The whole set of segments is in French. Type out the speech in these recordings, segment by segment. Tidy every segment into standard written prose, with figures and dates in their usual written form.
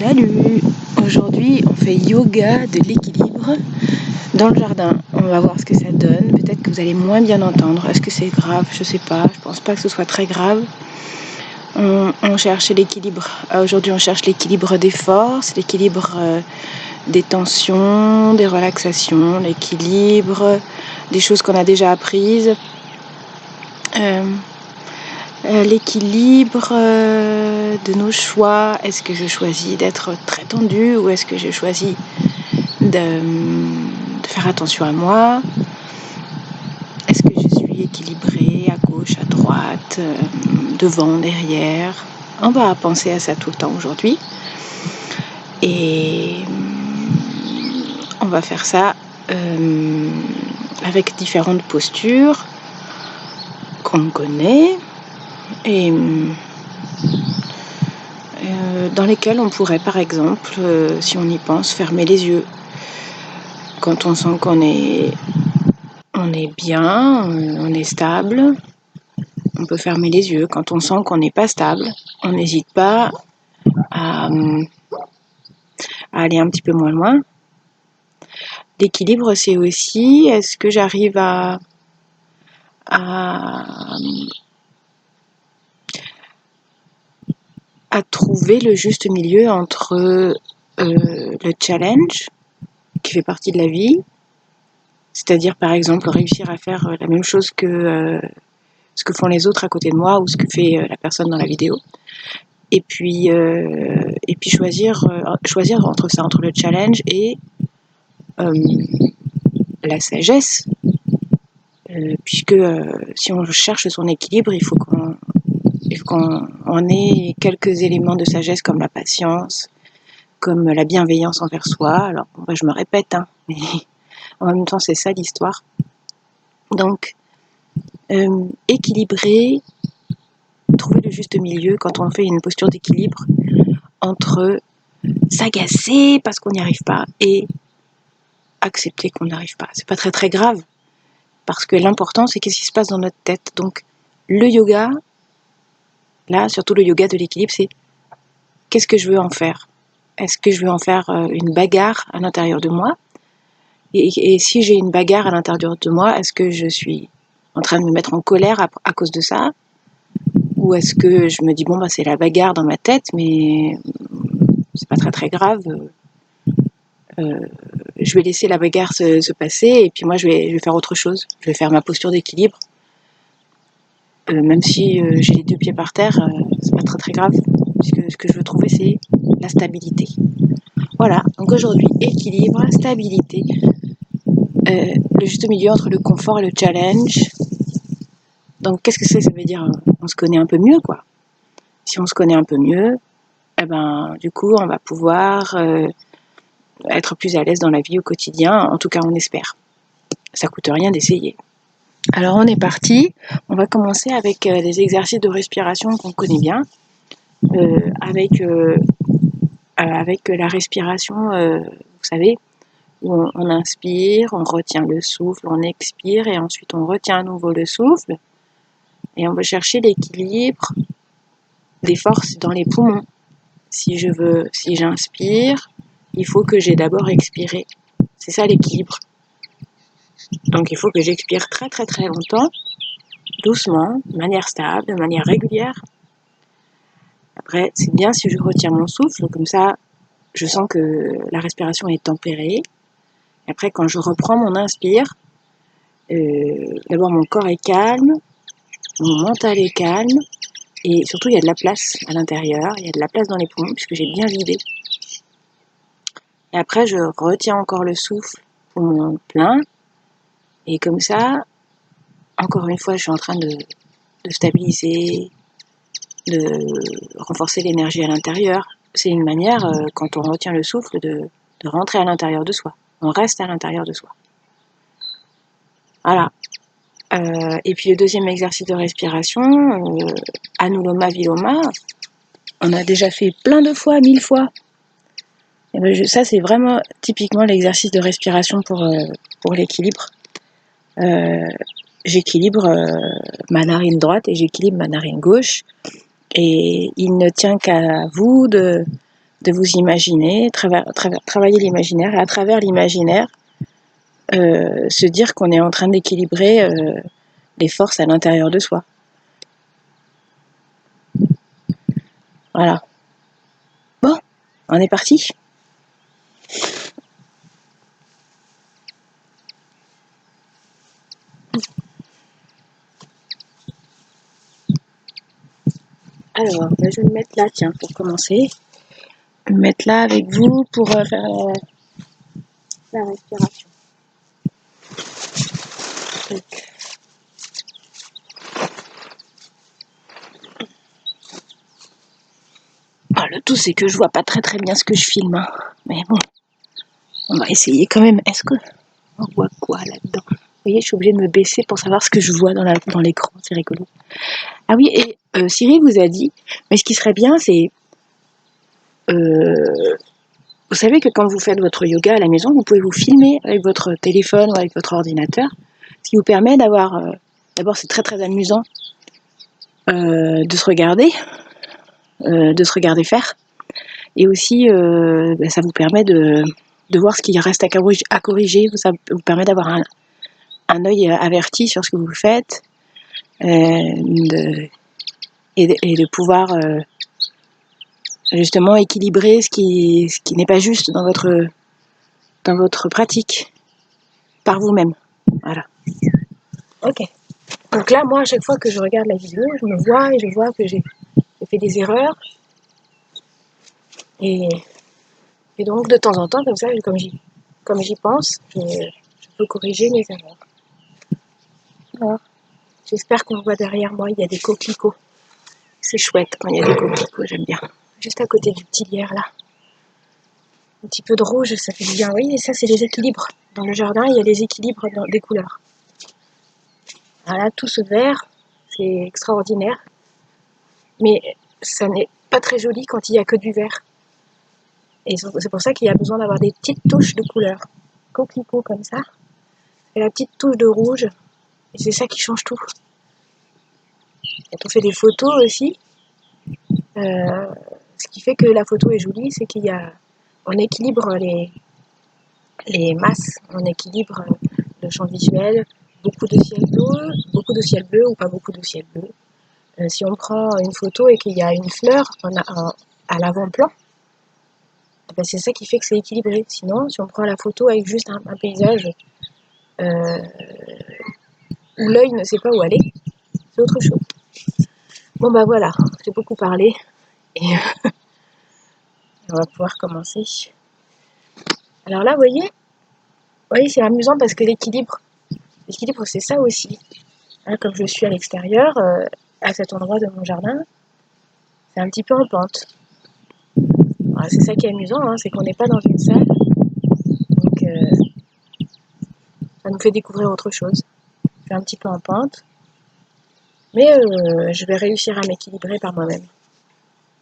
Salut! Aujourd'hui, on fait yoga de l'équilibre dans le jardin. On va voir ce que ça donne. Peut-être que vous allez moins bien entendre. Est-ce que c'est grave? Je sais pas. Je pense pas que ce soit très grave. On cherche l'équilibre. Aujourd'hui, on cherche l'équilibre des forces, l'équilibre des tensions, des relaxations, l'équilibre des choses qu'on a déjà apprises. L'équilibre de nos choix. Est-ce que je choisis d'être très tendue ou est-ce que je choisis de faire attention à moi? Est-ce que je suis équilibrée à gauche, à droite, devant, derrière? On va penser à ça tout le temps aujourd'hui. Et on va faire ça avec différentes postures qu'on connaît et dans lesquelles on pourrait par exemple, si on y pense, fermer les yeux. Quand on sent qu'on est bien, on est stable, on peut fermer les yeux. Quand on sent qu'on n'est pas stable, on n'hésite pas à aller un petit peu moins loin. L'équilibre, c'est aussi, est-ce que j'arrive à trouver le juste milieu entre le challenge, qui fait partie de la vie, c'est-à-dire par exemple réussir à faire la même chose que ce que font les autres à côté de moi ou ce que fait la personne dans la vidéo, et puis choisir entre ça, entre le challenge et la sagesse, puisque si on cherche son équilibre, il faut qu'on ait quelques éléments de sagesse comme la patience, comme la bienveillance envers soi. Alors je me répète, mais en même temps c'est ça l'histoire. Donc équilibrer, trouver le juste milieu quand on fait une posture d'équilibre entre s'agacer parce qu'on n'y arrive pas et accepter qu'on n'arrive pas. C'est pas très très grave, parce que l'important c'est qu'est-ce qui se passe dans notre tête. Donc le yoga, là surtout le yoga de l'équilibre, c'est qu'est-ce que je veux en faire? Est-ce que je veux en faire une bagarre à l'intérieur de moi? Et si j'ai une bagarre à l'intérieur de moi, est-ce que je suis en train de me mettre en colère à cause de ça? Ou est-ce que je me dis bon c'est la bagarre dans ma tête, mais c'est pas très très grave, je vais laisser la bagarre se passer et puis moi je vais faire autre chose. Je vais faire ma posture d'équilibre, même si j'ai les deux pieds par terre, c'est pas très très grave, puisque ce que je veux trouver c'est la stabilité. Voilà, donc aujourd'hui équilibre, stabilité, le juste milieu entre le confort et le challenge. Donc qu'est-ce que ça veut dire? On se connaît un peu mieux, quoi. Si on se connaît un peu mieux, du coup on va pouvoir être plus à l'aise dans la vie au quotidien, en tout cas on espère. Ça coûte rien d'essayer. Alors on est parti, on va commencer avec des exercices de respiration qu'on connaît bien, avec la respiration, vous savez, où on inspire, on retient le souffle, on expire et ensuite on retient à nouveau le souffle et on va chercher l'équilibre des forces dans les poumons. Si j'inspire, il faut que j'ai d'abord expiré. C'est ça l'équilibre. Donc il faut que j'expire très très très longtemps, doucement, de manière stable, de manière régulière. Après, c'est bien si je retiens mon souffle, comme ça, je sens que la respiration est tempérée. Et après, quand je reprends mon inspire, d'abord mon corps est calme, mon mental est calme, et surtout il y a de la place à l'intérieur, il y a de la place dans les poumons, puisque j'ai bien vidé. Et après, je retiens encore le souffle pour mon plein, et comme ça, encore une fois, je suis en train de stabiliser, de renforcer l'énergie à l'intérieur. C'est une manière, quand on retient le souffle, de rentrer à l'intérieur de soi. On reste à l'intérieur de soi. Voilà. Et puis le deuxième exercice de respiration, Anuloma Viloma, on a déjà fait plein de fois, 1000 fois. Et ça c'est vraiment typiquement l'exercice de respiration pour l'équilibre. J'équilibre ma narine droite et j'équilibre ma narine gauche. Et il ne tient qu'à vous de de vous imaginer, travailler l'imaginaire, et à travers l'imaginaire, se dire qu'on est en train d'équilibrer les forces à l'intérieur de soi. Voilà. Bon, on est parti. Alors, je vais me mettre là, tiens, pour commencer. Je vais me mettre là avec vous pour faire la respiration. Ah, le tout, c'est que je vois pas très bien ce que je filme. Hein. Mais bon, on va essayer quand même. Est-ce que on voit quoi là-dedans? Vous voyez, je suis obligée de me baisser pour savoir ce que je vois dans l'écran. C'est rigolo. Ah oui, et Cyril vous a dit, mais ce qui serait bien, c'est... vous savez que quand vous faites votre yoga à la maison, vous pouvez vous filmer avec votre téléphone ou avec votre ordinateur, ce qui vous permet d'avoir... d'abord, c'est très amusant de se regarder faire. Et aussi, ça vous permet de voir ce qui reste à corriger. Ça vous permet d'avoir un œil averti sur ce que vous faites et de pouvoir justement équilibrer ce qui n'est pas juste dans votre pratique par vous-même. Voilà. Ok. Donc là, moi, à chaque fois que je regarde la vidéo, je me vois et je vois que j'ai fait des erreurs. Et donc, de temps en temps, comme ça, comme j'y pense, je peux corriger mes erreurs. Voilà. J'espère qu'on voit derrière moi, il y a des coquelicots. C'est chouette quand il y a des coquelicots, j'aime bien. Juste à côté du petit lierre là. Un petit peu de rouge, ça fait du bien. Oui, et ça, c'est les équilibres. Dans le jardin, il y a des équilibres des couleurs. Voilà, tout ce vert, c'est extraordinaire. Mais ça n'est pas très joli quand il n'y a que du vert. Et c'est pour ça qu'il y a besoin d'avoir des petites touches de couleurs. Coquelicots comme ça. Et la petite touche de rouge. Et c'est ça qui change tout. Quand on fait des photos aussi, ce qui fait que la photo est jolie, c'est on équilibre les masses, on équilibre le champ visuel, beaucoup de ciel bleu ou pas beaucoup de ciel bleu. Si on prend une photo et qu'il y a une fleur à l'avant-plan, ben c'est ça qui fait que c'est équilibré. Sinon, si on prend la photo avec juste un paysage où l'œil ne sait pas où aller, c'est autre chose. Bon bah voilà, j'ai beaucoup parlé et on va pouvoir commencer. Alors là, vous voyez, c'est amusant parce que l'équilibre c'est ça aussi. Hein, comme je suis à l'extérieur, à cet endroit de mon jardin, c'est un petit peu en pente. Alors, c'est ça qui est amusant, hein, c'est qu'on n'est pas dans une salle, donc ça nous fait découvrir autre chose. C'est un petit peu en pente, mais je vais réussir à m'équilibrer par moi-même.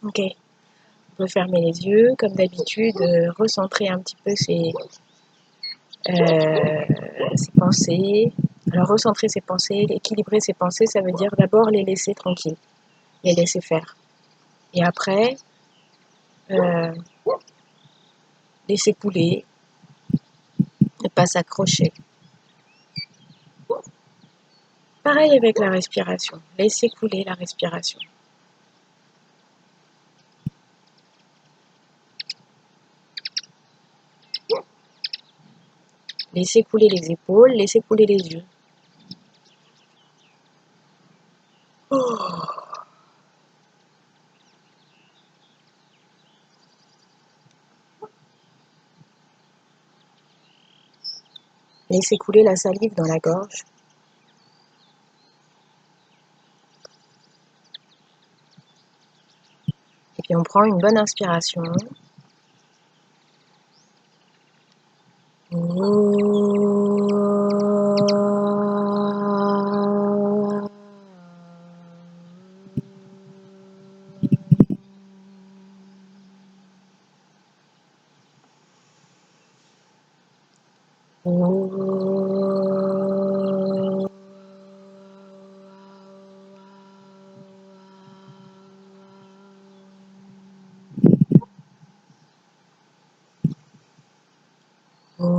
Ok, on peut fermer les yeux, comme d'habitude, recentrer un petit peu ses pensées. Alors recentrer ses pensées, équilibrer ses pensées, ça veut dire d'abord les laisser tranquilles, les laisser faire. Et après, laisser couler, ne pas s'accrocher. Pareil avec la respiration, laisser couler la respiration. Laissez couler les épaules, laissez couler les yeux. Oh. Laissez couler la salive dans la gorge. Et puis on prend une bonne inspiration. Ok,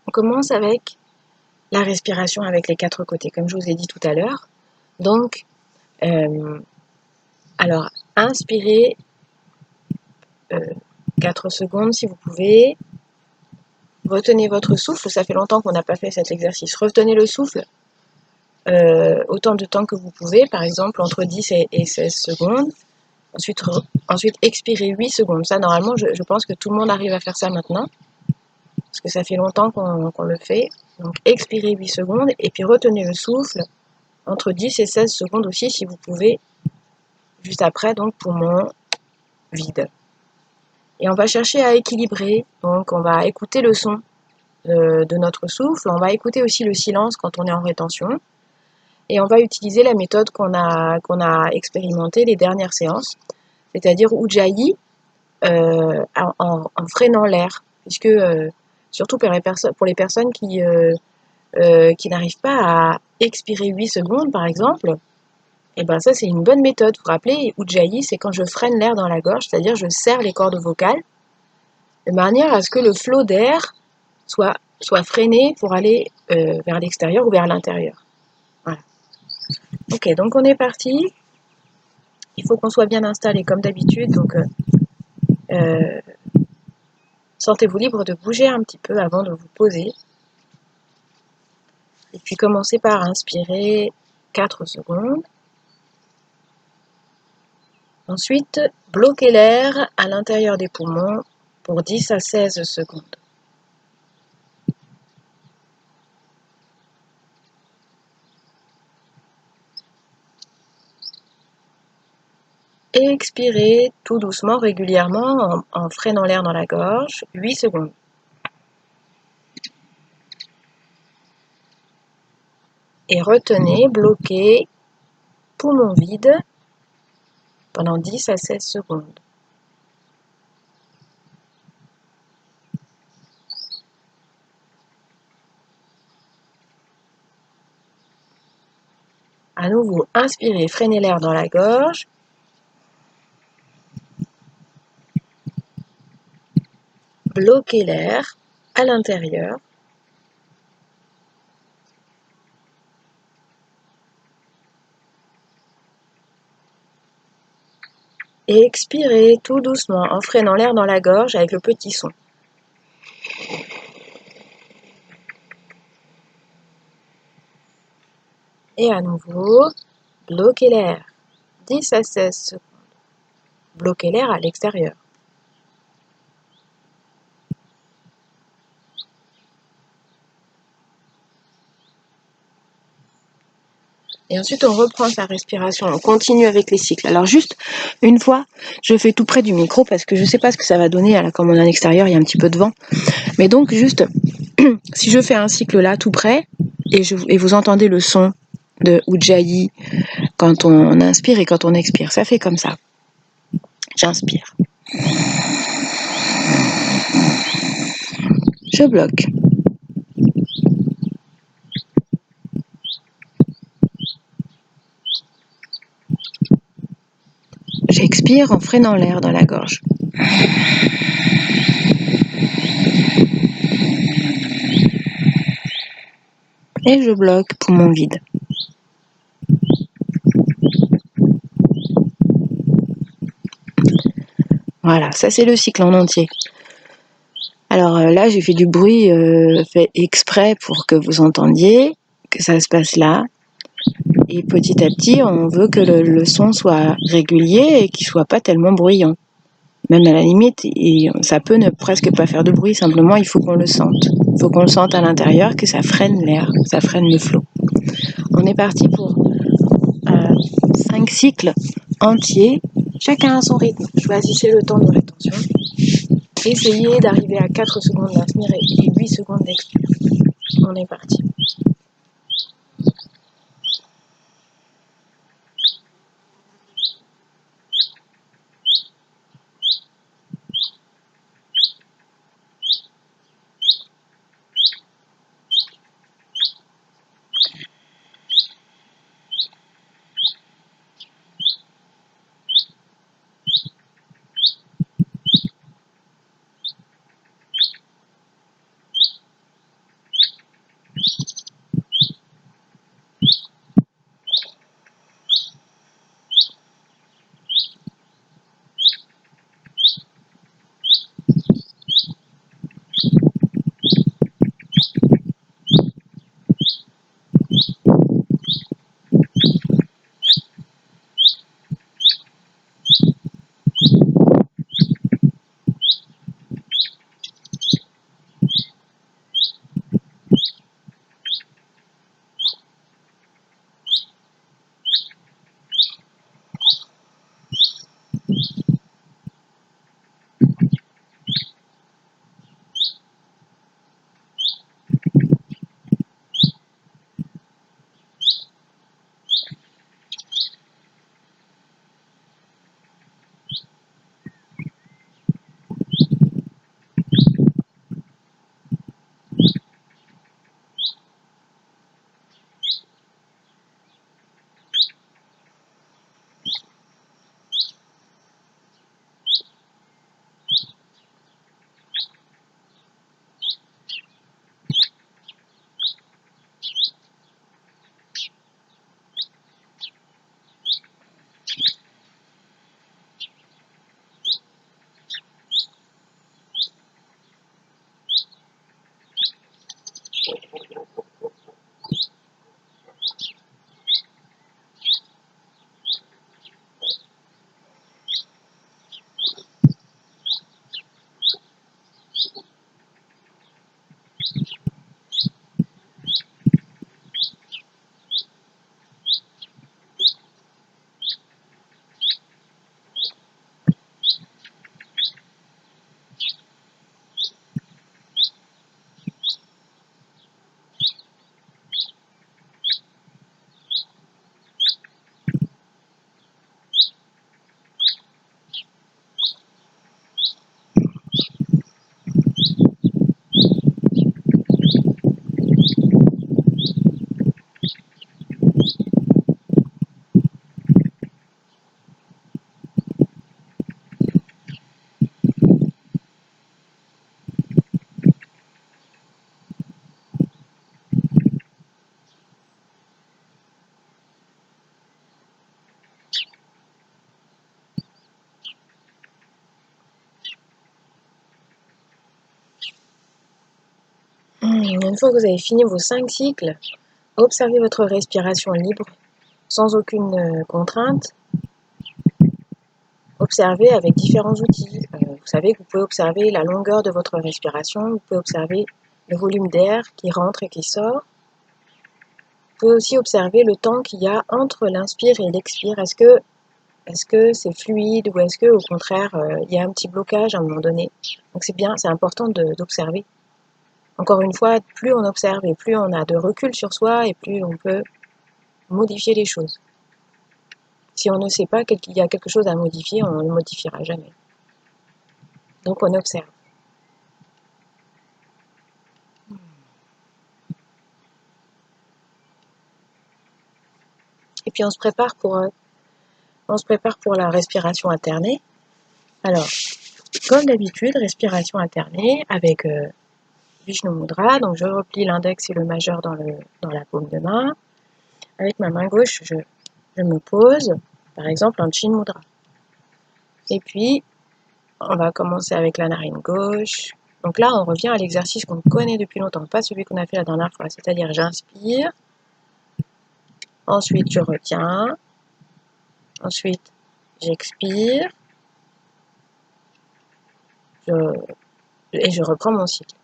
on commence avec la respiration avec les 4 côtés, comme je vous ai dit tout à l'heure. Donc, alors, inspirez 4 secondes si vous pouvez. Retenez votre souffle, ça fait longtemps qu'on n'a pas fait cet exercice. Retenez le souffle autant de temps que vous pouvez, par exemple entre 10 et 16 secondes. Ensuite, expirez 8 secondes. Ça, normalement, je pense que tout le monde arrive à faire ça maintenant, parce que ça fait longtemps qu'on le fait. Donc, expirez 8 secondes, et puis retenez le souffle entre 10 et 16 secondes aussi, si vous pouvez, juste après, donc poumon vide. Et on va chercher à équilibrer, donc on va écouter le son de notre souffle, on va écouter aussi le silence quand on est en rétention, et on va utiliser la méthode qu'on a expérimentée les dernières séances, c'est-à-dire Ujjayi en freinant l'air, puisque surtout pour les personnes qui n'arrivent pas à expirer 8 secondes par exemple, et ben ça c'est une bonne méthode. Vous vous rappelez, Ujjayi, c'est quand je freine l'air dans la gorge, c'est-à-dire je serre les cordes vocales de manière à ce que le flot d'air soit freiné pour aller vers l'extérieur ou vers l'intérieur. Voilà. Ok, donc on est parti. Il faut qu'on soit bien installé comme d'habitude, donc sentez-vous libre de bouger un petit peu avant de vous poser. Et puis commencez par inspirer 4 secondes. Ensuite, bloquez l'air à l'intérieur des poumons pour 10 à 16 secondes. Et expirez tout doucement, régulièrement, en freinant l'air dans la gorge, 8 secondes. Et retenez, bloquez, poumon vide, pendant 10 à 16 secondes. À nouveau, inspirez, freinez l'air dans la gorge. Bloquez l'air à l'intérieur. Et expirez tout doucement en freinant l'air dans la gorge avec le petit son. Et à nouveau, bloquez l'air. 10 à 16 secondes. Bloquez l'air à l'extérieur. Et ensuite, on reprend sa respiration. On continue avec les cycles. Alors juste, une fois, je fais tout près du micro parce que je ne sais pas ce que ça va donner. Là, comme on est à l'extérieur, il y a un petit peu de vent. Mais donc, juste, si je fais un cycle là, tout près, et vous entendez le son de Ujjayi quand on inspire et quand on expire. Ça fait comme ça. J'inspire. Je bloque. J'expire en freinant l'air dans la gorge. Et je bloque, poumon vide. Voilà, ça c'est le cycle en entier. Alors là, j'ai fait du bruit fait exprès pour que vous entendiez que ça se passe là. Et petit à petit, on veut que le son soit régulier et qu'il soit pas tellement bruyant. Même à la limite, ça peut ne presque pas faire de bruit, simplement il faut qu'on le sente. Il faut qu'on le sente à l'intérieur, que ça freine l'air, ça freine le flot. On est parti pour 5 cycles entiers, chacun à son rythme. Choisissez le temps de rétention. Essayez d'arriver à 4 secondes d'inspire et 8 secondes d'expire. On est parti. Une fois que vous avez fini vos 5 cycles, observez votre respiration libre, sans aucune contrainte. Observez avec différents outils. Vous savez que vous pouvez observer la longueur de votre respiration, vous pouvez observer le volume d'air qui rentre et qui sort. Vous pouvez aussi observer le temps qu'il y a entre l'inspire et l'expire. Est-ce que c'est fluide ou est-ce que au contraire il y a un petit blocage à un moment donné. Donc c'est bien, c'est important d'observer. Encore une fois, plus on observe et plus on a de recul sur soi et plus on peut modifier les choses. Si on ne sait pas qu'il y a quelque chose à modifier, on ne le modifiera jamais. Donc on observe. Et puis on se prépare pour la respiration alternée. Alors, comme d'habitude, respiration alternée avec Vishnu Mudra. Donc je replie l'index et le majeur dans la paume de main. Avec ma main gauche, je me pose, par exemple en Chin Mudra. Et puis, on va commencer avec la narine gauche. Donc là, on revient à l'exercice qu'on connaît depuis longtemps, pas celui qu'on a fait la dernière fois. C'est-à-dire, j'inspire, ensuite je retiens, ensuite j'expire, et je reprends mon cycle.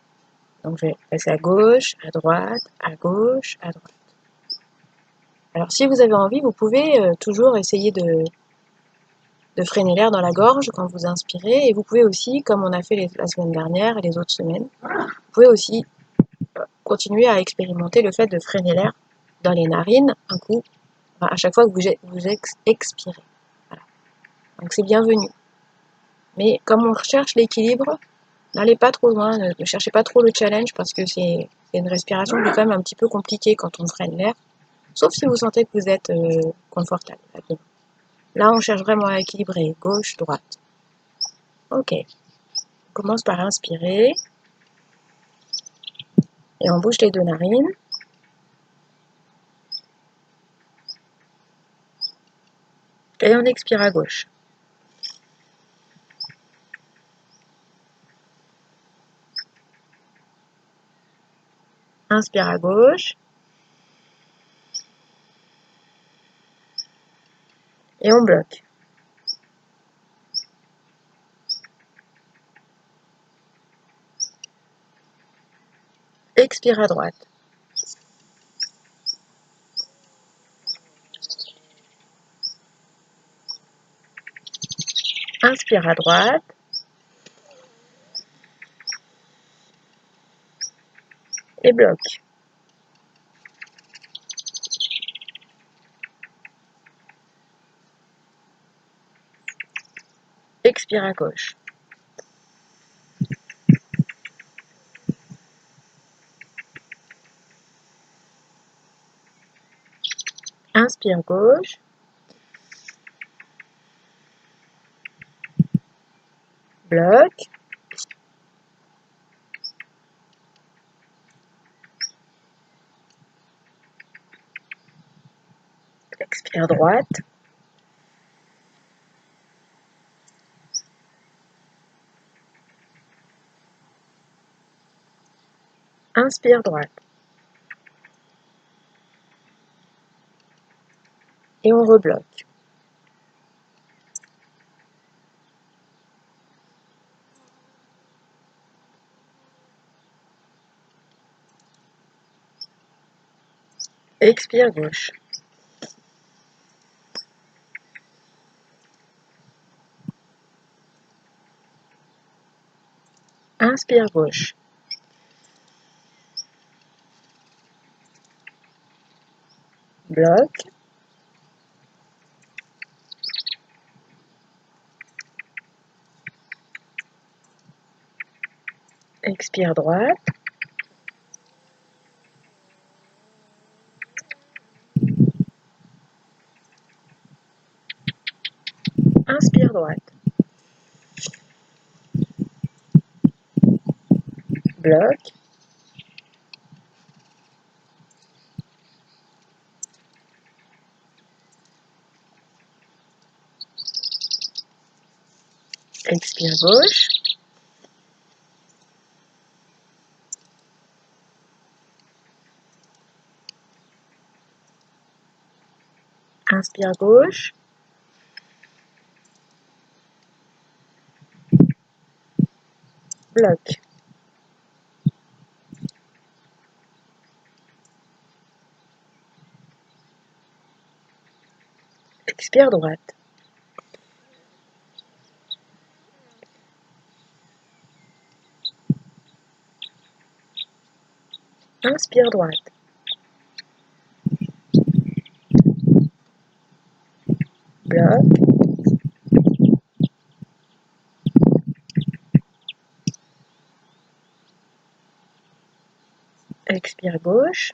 Donc je vais passer à gauche, à droite, à gauche, à droite. Alors si vous avez envie, vous pouvez toujours essayer de freiner l'air dans la gorge quand vous inspirez. Et vous pouvez aussi, comme on a fait la semaine dernière et les autres semaines, vous pouvez aussi continuer à expérimenter le fait de freiner l'air dans les narines un coup, enfin, à chaque fois que vous expirez. Voilà. Donc c'est bienvenu. Mais comme on recherche l'équilibre, n'allez pas trop loin, ne cherchez pas trop le challenge parce que c'est une respiration qui est quand même un petit peu compliquée quand on freine l'air, sauf si vous sentez que vous êtes confortable. Là, on cherche vraiment à équilibrer gauche, droite. Ok. On commence par inspirer et on bouge les deux narines. Et on expire à gauche. Inspire à gauche. Et on bloque. Expire à droite. Inspire à droite. et bloque. Expire à gauche. Inspire gauche. Bloque. Expire droite. Inspire droite. Et on rebloque. Expire gauche. Inspire gauche. Bloque. Expire droite. Inspire droite. Bloque. Expire gauche. Inspire gauche. Bloque. Expire droite. Inspire droite. Bloque. Expire gauche.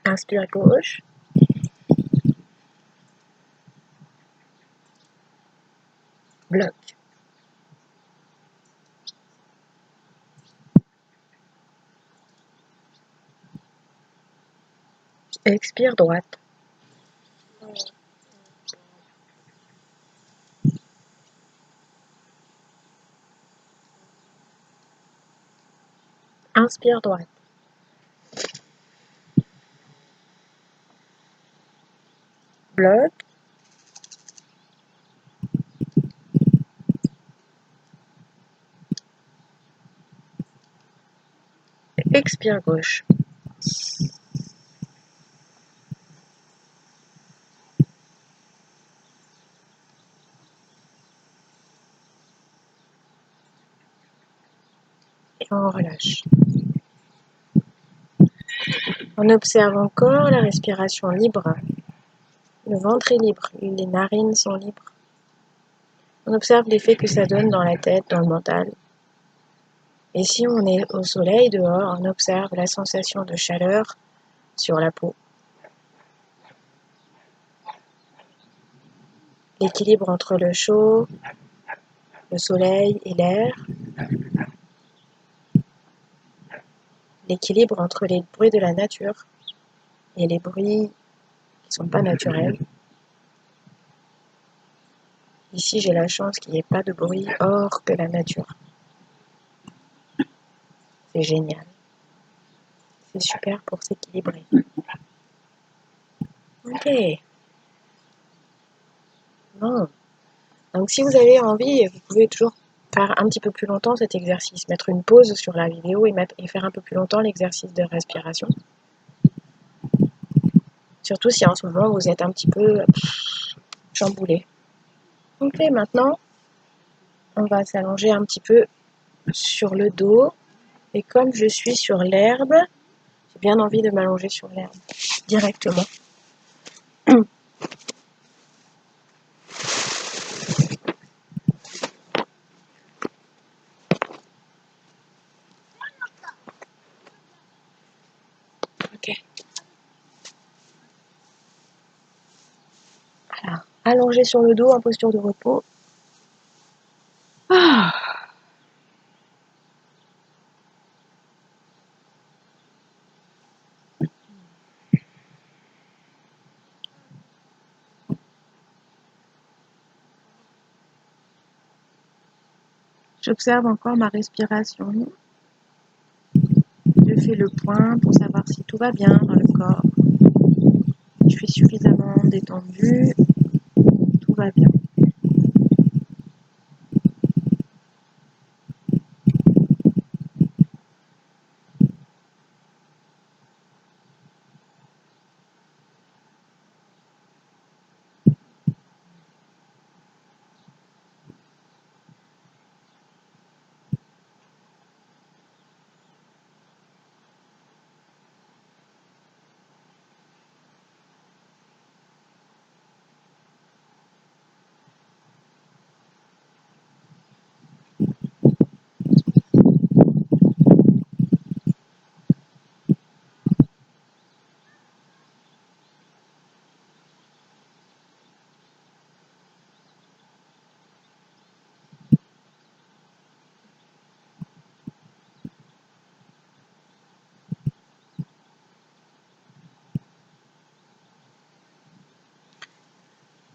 Inspire gauche. Bloque. Expire droite. Inspire droite. Bloque. Expire gauche. Et on relâche. On observe encore la respiration libre. Le ventre est libre, les narines sont libres. On observe l'effet que ça donne dans la tête, dans le mental. Et si on est au soleil dehors, on observe la sensation de chaleur sur la peau. L'équilibre entre le chaud, le soleil et l'air. L'équilibre entre les bruits de la nature et les bruits qui ne sont pas naturels. Ici, j'ai la chance qu'il n'y ait pas de bruit hors que la nature. C'est génial. C'est super pour s'équilibrer. Ok. Bon. Donc si vous avez envie, vous pouvez toujours faire un petit peu plus longtemps cet exercice. Mettre une pause sur la vidéo et faire un peu plus longtemps l'exercice de respiration. Surtout si en ce moment vous êtes un petit peu chamboulé. qu'on fait maintenant. On va s'allonger un petit peu sur le dos. Et comme je suis sur l'herbe, j'ai bien envie de m'allonger sur l'herbe directement. Ok. Alors, allongé sur le dos en posture de repos. Ah. J'observe encore ma respiration. Je fais le point pour savoir si tout va bien dans le corps. Je suis suffisamment détendue. Tout va bien.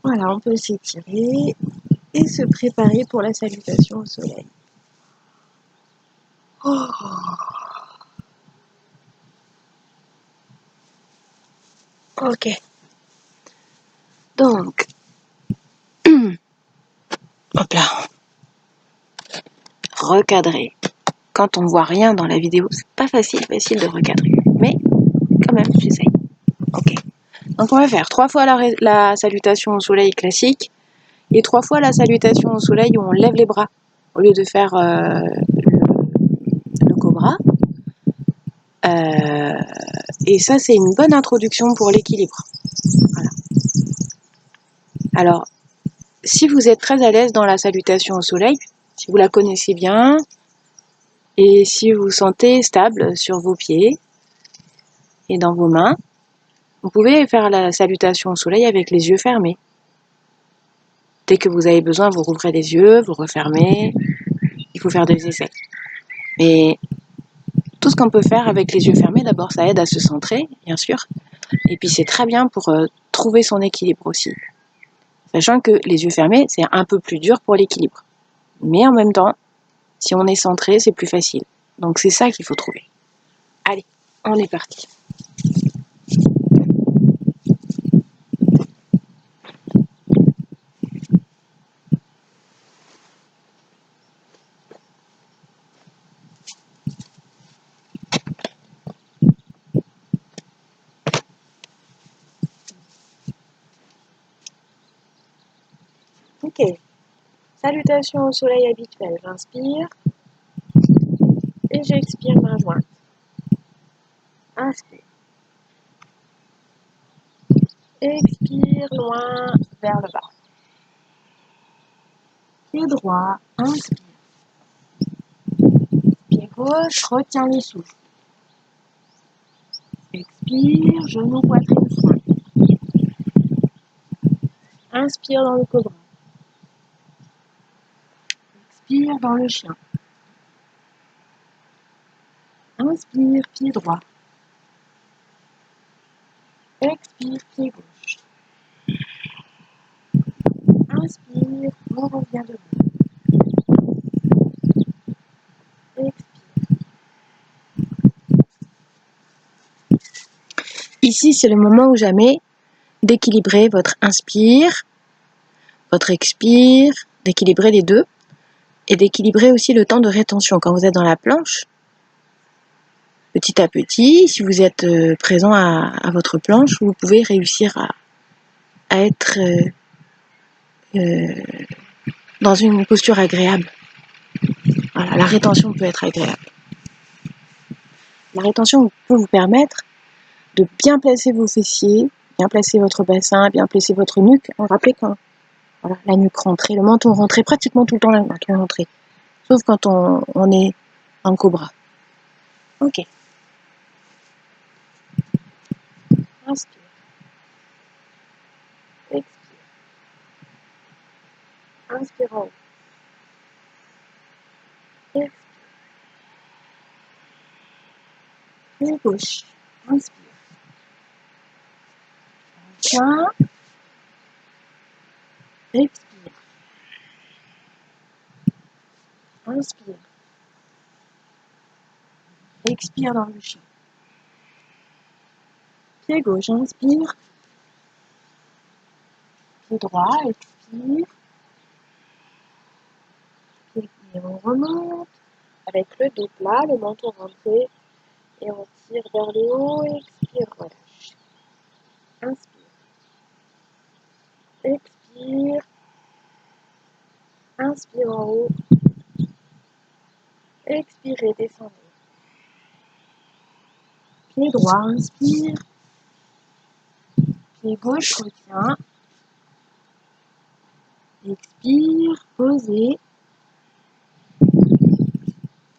Voilà, on peut s'étirer et se préparer pour la salutation au soleil. Oh. Ok. Donc, hop là. Recadrer. Quand on voit rien dans la vidéo, c'est pas facile de recadrer. Mais quand même, j'essaye. Ok. Donc on va faire 3 fois la salutation au soleil classique et 3 fois la salutation au soleil où on lève les bras au lieu de faire le cobra. Et ça, c'est une bonne introduction pour l'équilibre. Voilà. Alors, si vous êtes très à l'aise dans la salutation au soleil, si vous la connaissez bien, et si vous vous sentez stable sur vos pieds et dans vos mains, vous pouvez faire la salutation au soleil avec les yeux fermés. Dès que vous avez besoin, vous rouvrez les yeux, vous refermez. Il faut faire des essais. Mais tout ce qu'on peut faire avec les yeux fermés, d'abord, ça aide à se centrer, bien sûr. Et puis, c'est très bien pour trouver son équilibre aussi. Sachant que les yeux fermés, c'est un peu plus dur pour l'équilibre. Mais en même temps, si on est centré, c'est plus facile. Donc, c'est ça qu'il faut trouver. Allez, on est parti. Ok. Salutation au soleil habituelle. J'inspire et j'expire main jointe. Inspire. Expire loin vers le bas. Pied droit, inspire. Pied gauche, retiens le souffle. Expire, genou, poitrine, frein. Inspire dans le cobra. Expire dans le chien. Inspire, pied droit. Expire, pied gauche. Inspire, on revient debout. Expire. Ici, c'est le moment ou jamais d'équilibrer votre inspire, votre expire, d'équilibrer les deux et d'équilibrer aussi le temps de rétention quand vous êtes dans la planche. Petit à petit, si vous êtes présent à votre planche, vous pouvez réussir à être dans une posture agréable. Voilà, la rétention peut être agréable. La rétention peut vous permettre de bien placer vos fessiers, bien placer votre bassin, bien placer votre nuque. Rappelez quand voilà, la nuque rentrée, le menton rentré, pratiquement tout le temps le menton rentré. Sauf quand on est en cobra. Ok. Inspire. Expire. Inspire en haut. Expire. Pied gauche. Inspire. Tiens. Expire. Inspire. Expire dans le chien. Pied gauche, inspire. Pied droit, expire. Et on remonte avec le dos plat, le menton rentré. Et on tire vers le haut, expire, relâche. Inspire. Expire. Inspire en haut. Expirez, descendez. Pied droit, inspire. Pied gauche, retient. Expire, posez.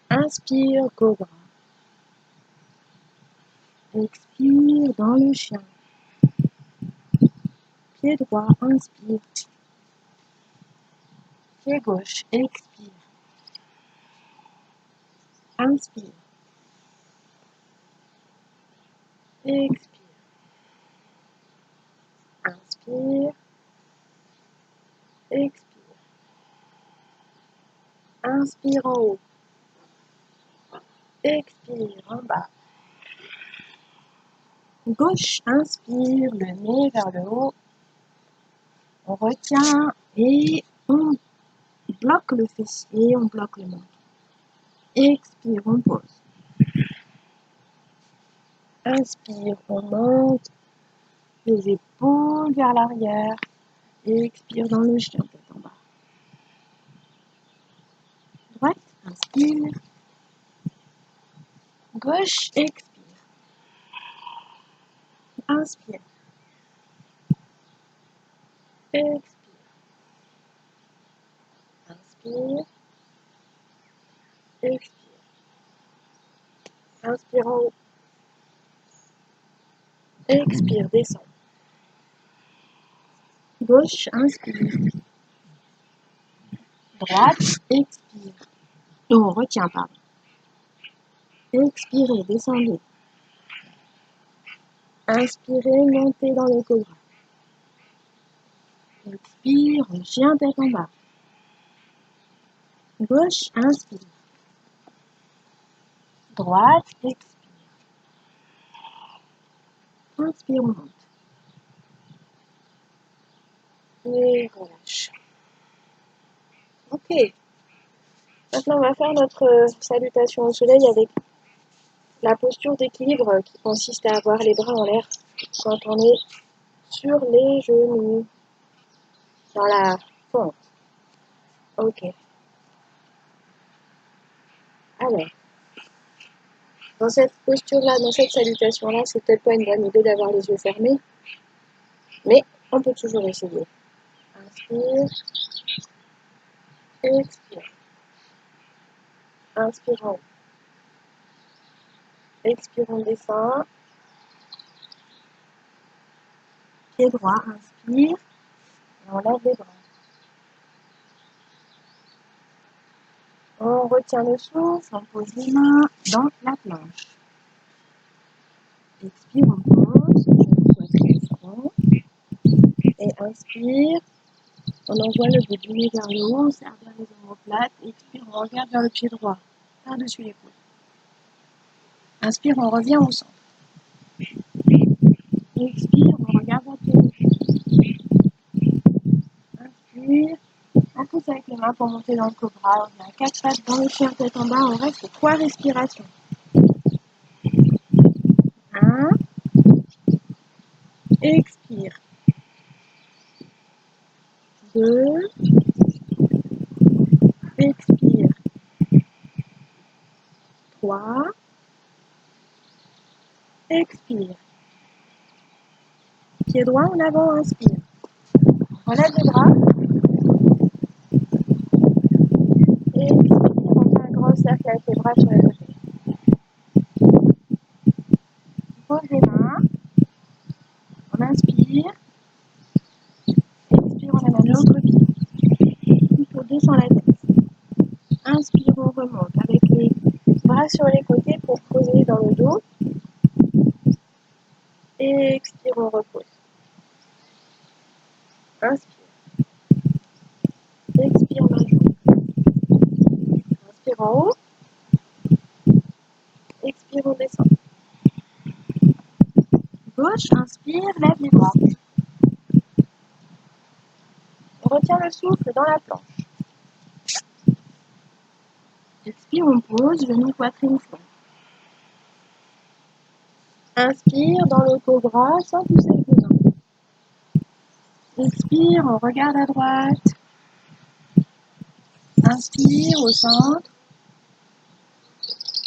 Inspire, cobra. Expire dans le chien. Pied droit, inspire. Pied gauche, expire. Inspire. Expire. Inspire. Expire. Inspire en haut. Expire en bas. Gauche, inspire, le nez vers le haut. On retient et on bloque le fessier, on bloque le menton. Expire, on pose. Inspire, on monte les épaules vers l'arrière. Expire dans le chien, tête en bas. Droite, inspire. Gauche, expire. Inspire. Expire. Inspire. Expire. Inspire en haut. Expire, descend. Gauche, inspire. Droite, expire. On retient, pardon. Expirez, descendez. Inspirez, montez dans le cobra. Expire, chien tête en bas. Gauche, inspire. Droite, expire. Inspire, on monte. Et relâche. Ok. Maintenant, on va faire notre salutation au soleil avec la posture d'équilibre qui consiste à avoir les bras en l'air quand on est sur les genoux, dans la fente. Ok. Alors, dans cette posture-là, dans cette salutation-là, c'est peut-être pas une bonne idée d'avoir les yeux fermés, mais on peut toujours essayer. Inspire, expire. Inspire en haut. Expire, on descend. Pied droit, inspire. Et on lève les bras. On retient le souffle, on pose les mains dans la planche. Expire, on pose, poitrine front. Et inspire, on envoie le bout du nez vers le haut, on serre bien les omoplates. Expire, on regarde vers le pied droit, par-dessus l'épaule. Inspire, on revient au centre. Expire, on regarde vers le pied. Inspire, on pousse avec les mains pour monter dans le cobra. On est à 4 pattes dans le chien tête en bas, on reste 3 respirations. 1, expire. 2, expire. 3, expire. Pied droit en avant, inspire. Relève les bras. Expire, on fait un grand cercle avec les bras sur les côtés. Pose les mains. On inspire. Expire, on amène l'autre pied. On descend la tête. Inspire, on remonte avec les bras sur les côtés pour poser dans le dos. Expire, on repose. Inspire. Expire, main jointe. Inspire en haut. Expire, on descend. Gauche, inspire, lève les bras. On retient le souffle dans la planche. Expire, on pose, genou, poitrine, front. Inspire dans le cobra sans pousser le coude. Expire, on regarde à droite. Inspire au centre.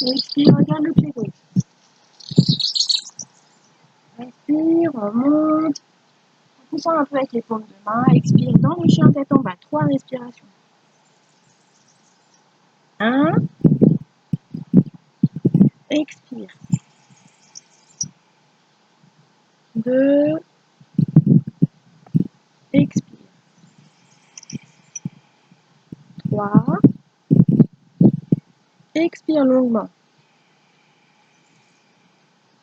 Expire, regarde le pied gauche. Inspire, on monte. En poussant un peu avec les paumes de main. Expire dans le chien tête en bas. 3 respirations. 1. Expire. 2. Expire. 3. Expire longuement.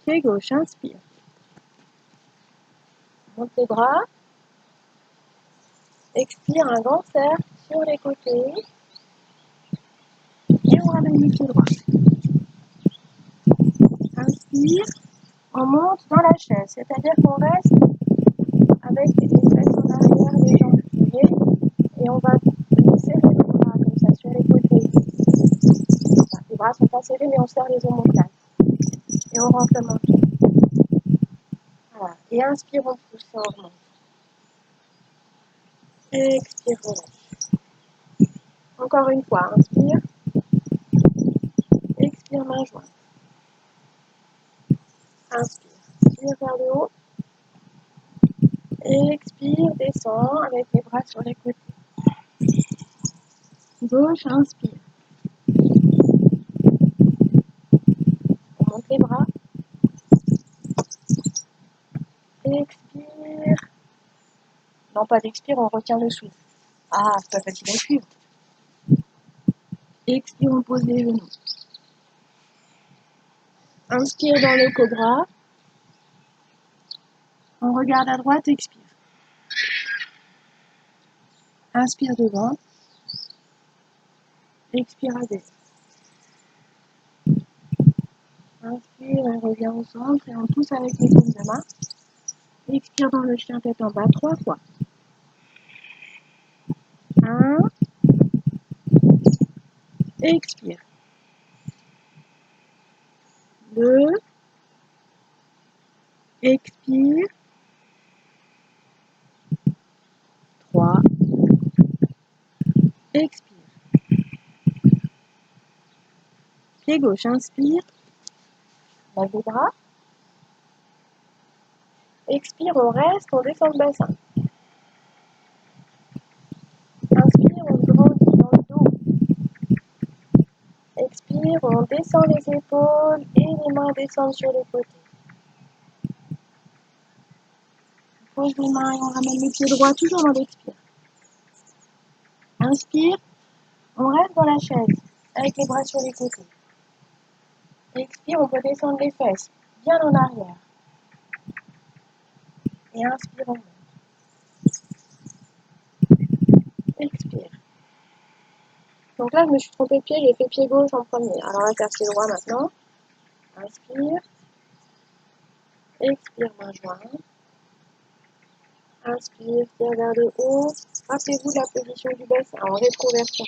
Pied gauche, inspire. Monte les bras. Expire un grand cercle sur les côtés. Et on ramène le pied droit. Inspire. On monte dans la chaise, c'est-à-dire qu'on reste avec les fesses en arrière, les jambes pliées. Et on va serrer les bras comme ça sur les côtés. Enfin, les bras ne sont pas serrés, mais on serre les omoplates. Et on rentre le menton. Voilà. Et inspire, on pousse, on remonte. Expire, relâche. Encore une fois, inspire. Expire, main jointe. Inspire. Tire vers le haut. Expire, descend avec les bras sur les côtés. Gauche, inspire. On monte les bras. Expire. Non, pas d'expire, on retient le souffle. Ah, c'est pas facile à suivre. Expire, on pose les genoux. Inspire dans le cobra. On regarde à droite, expire. Inspire devant. Expire à gauche. Inspire, on revient au centre et on pousse avec les paumes de main. Expire dans le chien tête en bas 3 fois. 1. Expire. 2. Expire. 3. Expire. Pied gauche, inspire. Lève les bras. Expire, on reste, on descend le bassin. Inspire, on grandit dans le dos. Expire, on descend les épaules et les mains descendent sur les côtés. On pose les mains et on ramène le pied droit toujours dans l'expire. Inspire, on reste dans la chaise avec les bras sur les côtés. Expire, on peut descendre les fesses bien en arrière. Et inspire, on monte. Expire. Donc là, je me suis trompée de pied, j'ai fait pied gauche en premier. Alors là, pied droit maintenant. Inspire. Expire, main jointe. Inspire, tire vers le haut. Rappelez-vous de la position du bassin en rétroversion.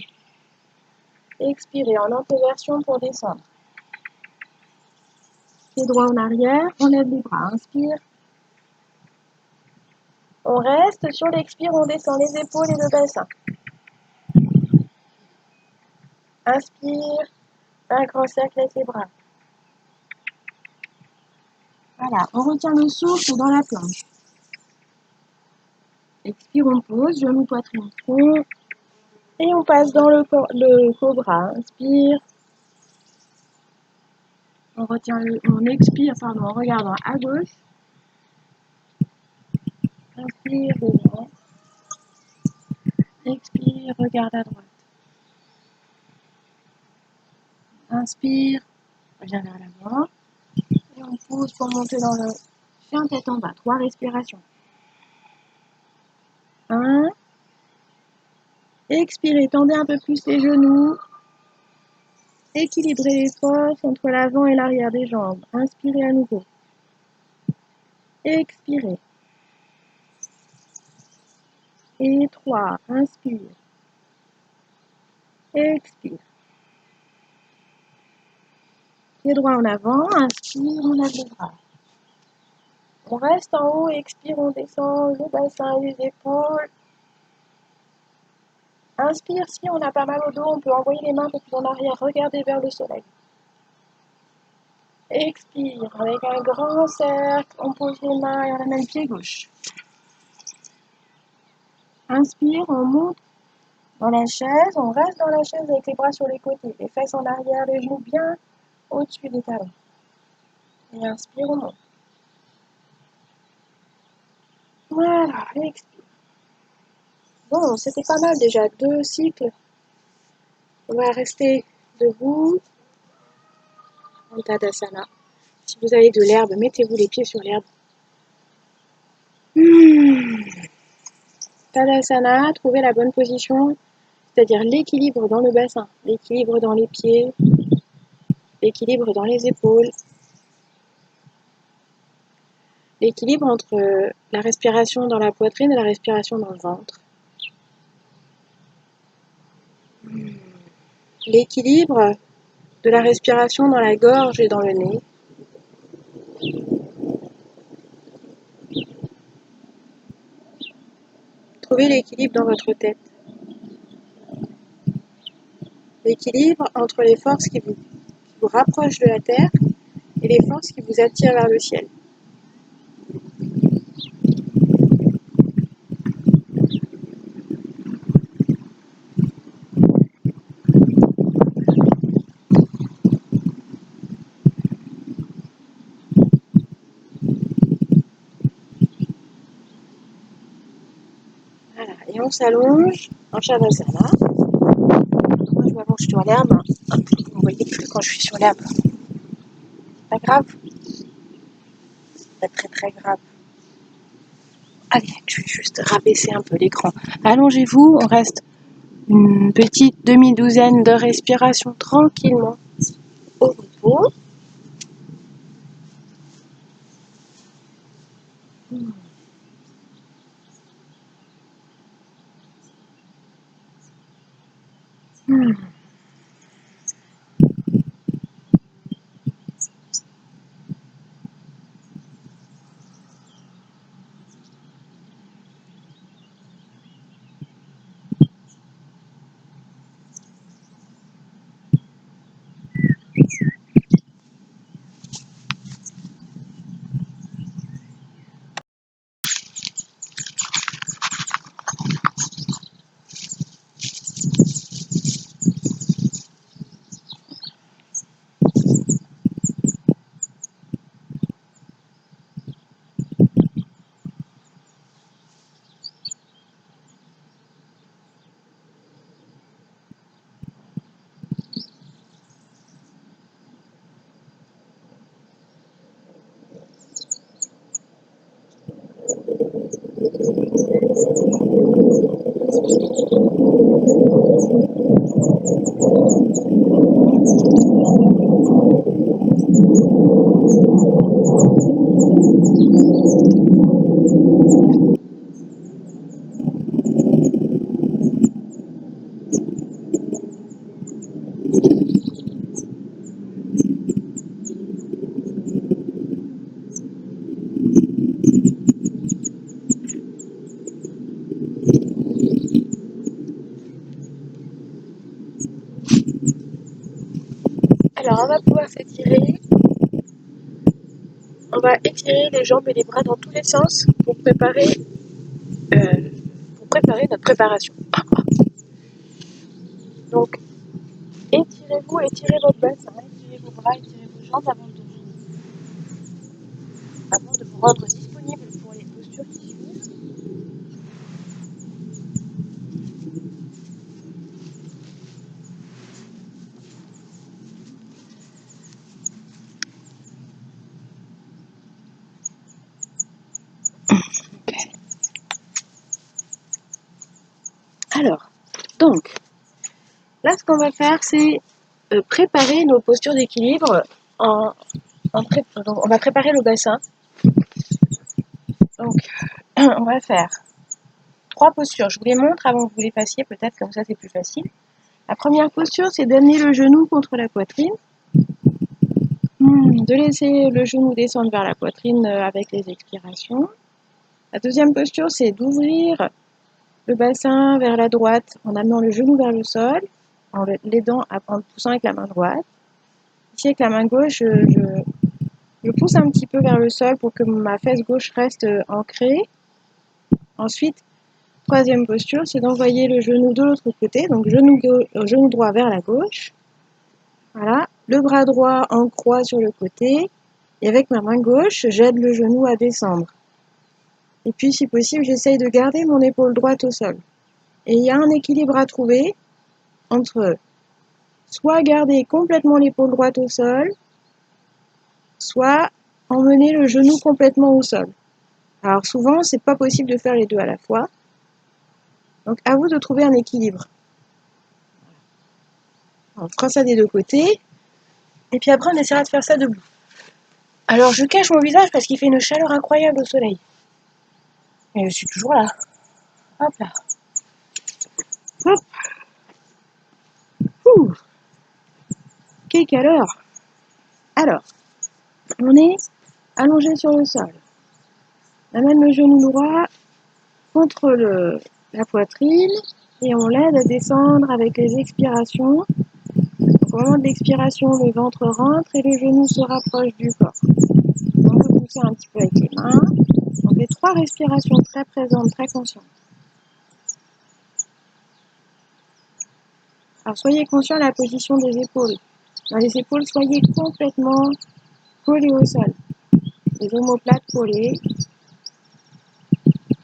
Expirez en antéversion pour descendre. Pied droit en arrière, on lève les bras. Inspire. On reste sur l'expire, on descend les épaules et le bassin. Inspire, un grand cercle avec les bras. Voilà, on retient le souffle dans la planche. Expire, on pose, genou, poitrine, front. Et on passe dans le cobra. Inspire. On expire, en regardant à gauche. Inspire, devant. Expire, regarde à droite. Inspire, reviens vers l'avant. Et on pose pour monter dans le chien tête en bas. 3 respirations. 1. Expirez, tendez un peu plus les genoux. Équilibrez les forces entre l'avant et l'arrière des jambes. Inspirez à nouveau. Expirez. Et 3. Inspire. Expire. Pied droit en avant. Inspire, on lève les bras. On reste en haut, expire, on descend le bassin et les épaules. Inspire, si on a pas mal au dos, on peut envoyer les mains un peu plus en arrière, regarder vers le soleil. Expire, avec un grand cercle, on pose les mains et on amène le pied gauche. Inspire, on monte dans la chaise, on reste dans la chaise avec les bras sur les côtés, les fesses en arrière, les genoux bien au-dessus des talons. Et inspire, on monte. Voilà, expire. Bon, c'était pas mal déjà, 2 cycles. On va rester debout en Tadasana. Si vous avez de l'herbe, mettez-vous les pieds sur l'herbe. Tadasana, trouvez la bonne position, c'est-à-dire l'équilibre dans le bassin, l'équilibre dans les pieds, l'équilibre dans les épaules, l'équilibre entre la respiration dans la poitrine et la respiration dans le ventre. L'équilibre de la respiration dans la gorge et dans le nez. Trouvez l'équilibre dans votre tête. L'équilibre entre les forces qui vous rapprochent de la terre et les forces qui vous attirent vers le ciel. Voilà, et on s'allonge en Shavasana. Moi, je m'allonge sur l'herbe. Vous ne voyez plus quand je suis sur l'herbe. Pas grave. Pas très très grave. Allez, je vais juste rabaisser un peu l'écran. Allongez-vous, on reste une petite demi-douzaine de respirations tranquillement au repos. Alors, on va pouvoir s'étirer. On va étirer les jambes et les bras dans tous les sens euh, pour préparer notre préparation. Donc, étirez-vous, étirez votre bassin, étirez vos bras, étirez vos jambes avant de vous rendre disponible pour les postures qui suivent. Alors, donc, là, ce qu'on va faire, c'est préparer nos postures d'équilibre. Donc, on va préparer le bassin. Donc, on va faire 3 postures. Je vous les montre avant que vous les fassiez, peut-être comme ça c'est plus facile. La première posture, c'est d'amener le genou contre la poitrine. De laisser le genou descendre vers la poitrine avec les expirations. La deuxième posture, c'est d'ouvrir le bassin vers la droite en amenant le genou vers le sol, en l'aidant en poussant avec la main droite. Ici, avec la main gauche, je pousse un petit peu vers le sol pour que ma fesse gauche reste ancrée. Ensuite, troisième posture, c'est d'envoyer le genou de l'autre côté, donc genou droit vers la gauche. Voilà, le bras droit en croix sur le côté. Et avec ma main gauche, j'aide le genou à descendre. Et puis, si possible, j'essaye de garder mon épaule droite au sol. Et il y a un équilibre à trouver entre soit garder complètement l'épaule droite au sol, soit emmener le genou complètement au sol. Alors souvent, c'est pas possible de faire les deux à la fois. Donc à vous de trouver un équilibre. On fera ça des deux côtés. Et puis après, on essaiera de faire ça debout. Alors je cache mon visage parce qu'il fait une chaleur incroyable au soleil. Mais je suis toujours là. Hop là. Hop. Ouh. Quelle chaleur. Alors, on est allongé sur le sol. On amène le genou droit contre la poitrine et on l'aide à descendre avec les expirations. Donc, au moment de l'expiration, le ventre rentre et le genou se rapproche du corps. On peut pousser un petit peu avec les mains. On fait 3 respirations très présentes, très conscientes. Alors soyez conscient de la position des épaules. Dans les épaules, soyez complètement collés au sol. Les omoplates collées,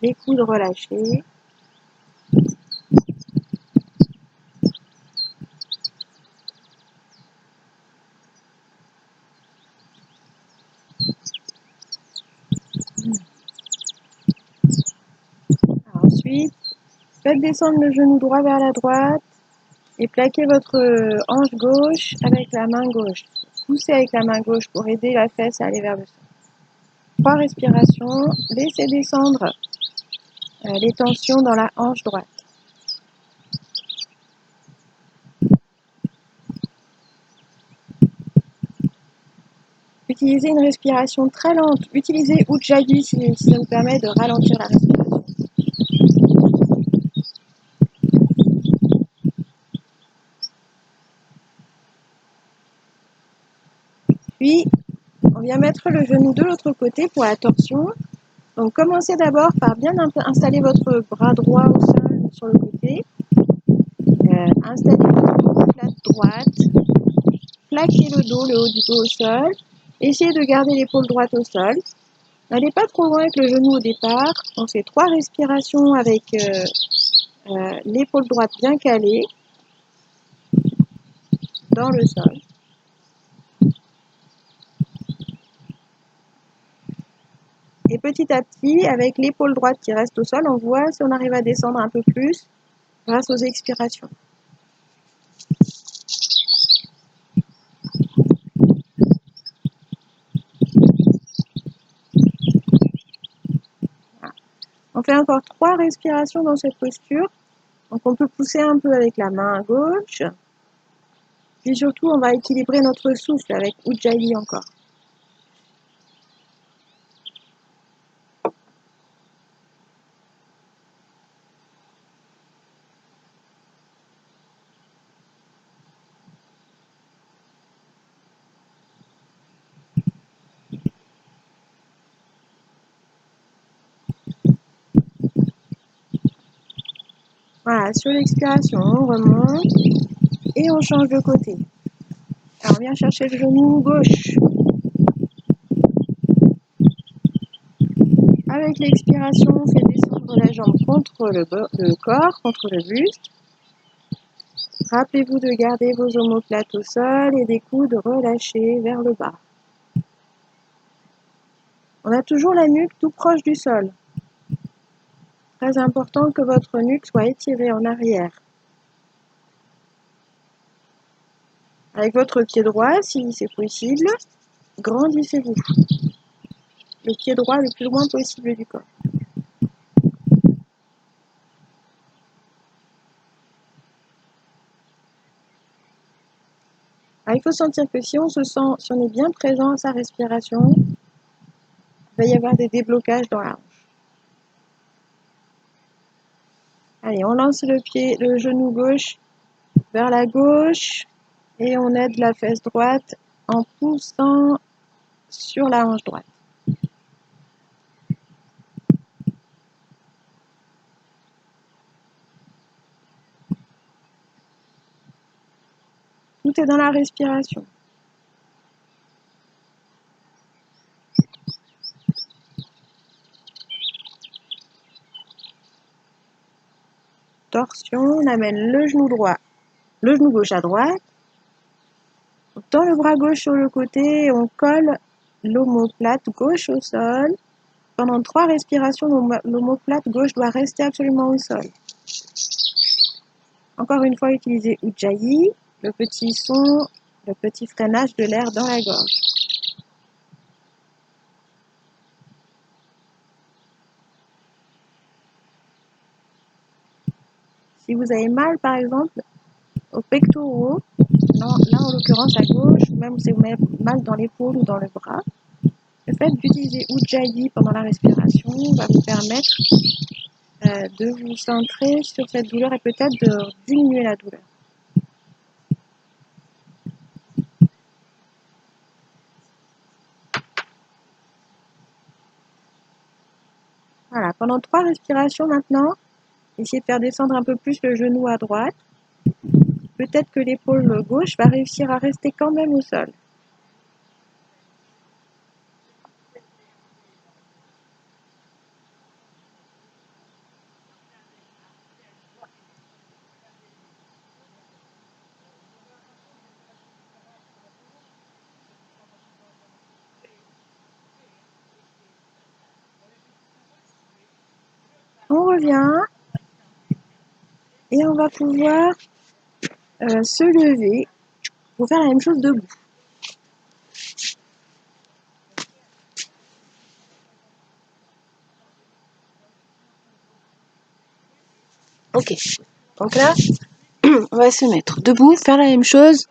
les coudes relâchés. Alors ensuite, faites descendre le genou droit vers la droite et plaquez votre hanche gauche avec la main gauche. Poussez avec la main gauche pour aider la fesse à aller vers le sol. 3 respirations, laissez descendre les tensions dans la hanche droite. Utilisez une respiration très lente. Utilisez Ujjayi si ça vous permet de ralentir la respiration. Puis, on vient mettre le genou de l'autre côté pour la torsion. Donc, commencez d'abord par bien installer votre bras droit au sol sur le côté. Installez votre omoplate droite. Plaquez le dos, le haut du dos au sol. Essayez de garder l'épaule droite au sol. N'allez pas trop loin avec le genou au départ. On fait 3 respirations avec l'épaule droite bien calée dans le sol. Et petit à petit, avec l'épaule droite qui reste au sol, on voit si on arrive à descendre un peu plus grâce aux expirations. Voilà. On fait encore 3 respirations dans cette posture. Donc on peut pousser un peu avec la main gauche. Puis surtout, on va équilibrer notre souffle avec Ujjayi encore. Voilà, sur l'expiration, on remonte et on change de côté. Alors, on vient chercher le genou gauche. Avec l'expiration, on fait descendre la jambe contre le corps, contre le buste. Rappelez-vous de garder vos omoplates au sol et des coudes relâchés vers le bas. On a toujours la nuque tout proche du sol. Très important que votre nuque soit étirée en arrière. Avec votre pied droit, si c'est possible, grandissez-vous. Le pied droit le plus loin possible du corps. Alors, il faut sentir que si on est bien présent à sa respiration, il va y avoir des déblocages dans la hanche. Allez, on lance le genou gauche vers la gauche et on aide la fesse droite en poussant sur la hanche droite. Tout est dans la respiration. Torsion, on amène le genou gauche à droite. On tend le bras gauche sur le côté et on colle l'omoplate gauche au sol. Pendant 3 respirations, l'omoplate gauche doit rester absolument au sol. Encore une fois, utilisez Ujjayi, le petit son, le petit freinage de l'air dans la gorge. Si vous avez mal, par exemple, aux pectoraux, là en l'occurrence à gauche, même si vous avez mal dans l'épaule ou dans le bras, le fait d'utiliser Ujjayi pendant la respiration va vous permettre de vous centrer sur cette douleur et peut-être de diminuer la douleur. Voilà, pendant 3 respirations maintenant, essayez de faire descendre un peu plus le genou à droite. Peut-être que l'épaule gauche va réussir à rester quand même au sol. On revient et on va pouvoir se lever pour faire la même chose debout. Ok, donc là, on va se mettre debout, faire la même chose.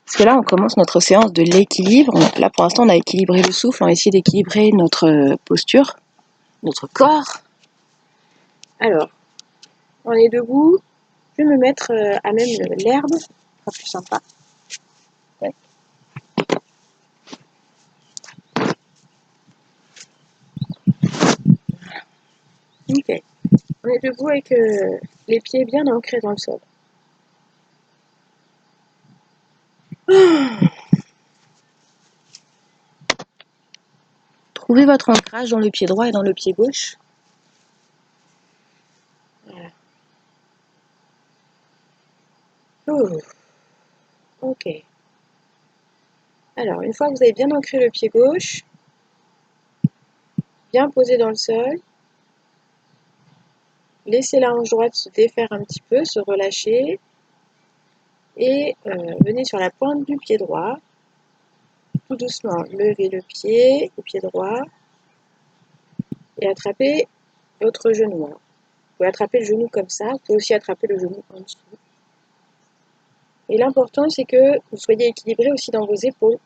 Parce que là, on commence notre séance de l'équilibre. Là, pour l'instant, on a équilibré le souffle. On va essayer d'équilibrer notre posture, notre corps. Alors, on est debout. Je vais me mettre à même l'herbe. Ce sera plus sympa. Ouais. Ok. On est debout avec les pieds bien ancrés dans le sol. Trouvez votre ancrage dans le pied droit et dans le pied gauche. Voilà. Ok. Alors, une fois que vous avez bien ancré le pied gauche, bien posé dans le sol, laissez la hanche droite se défaire un petit peu, se relâcher, et venez sur la pointe du pied droit. Tout doucement, levez le pied droit, et attrapez votre genou. Vous pouvez attraper le genou comme ça, vous pouvez aussi attraper le genou en dessous. Et l'important, c'est que vous soyez équilibré aussi dans vos épaules.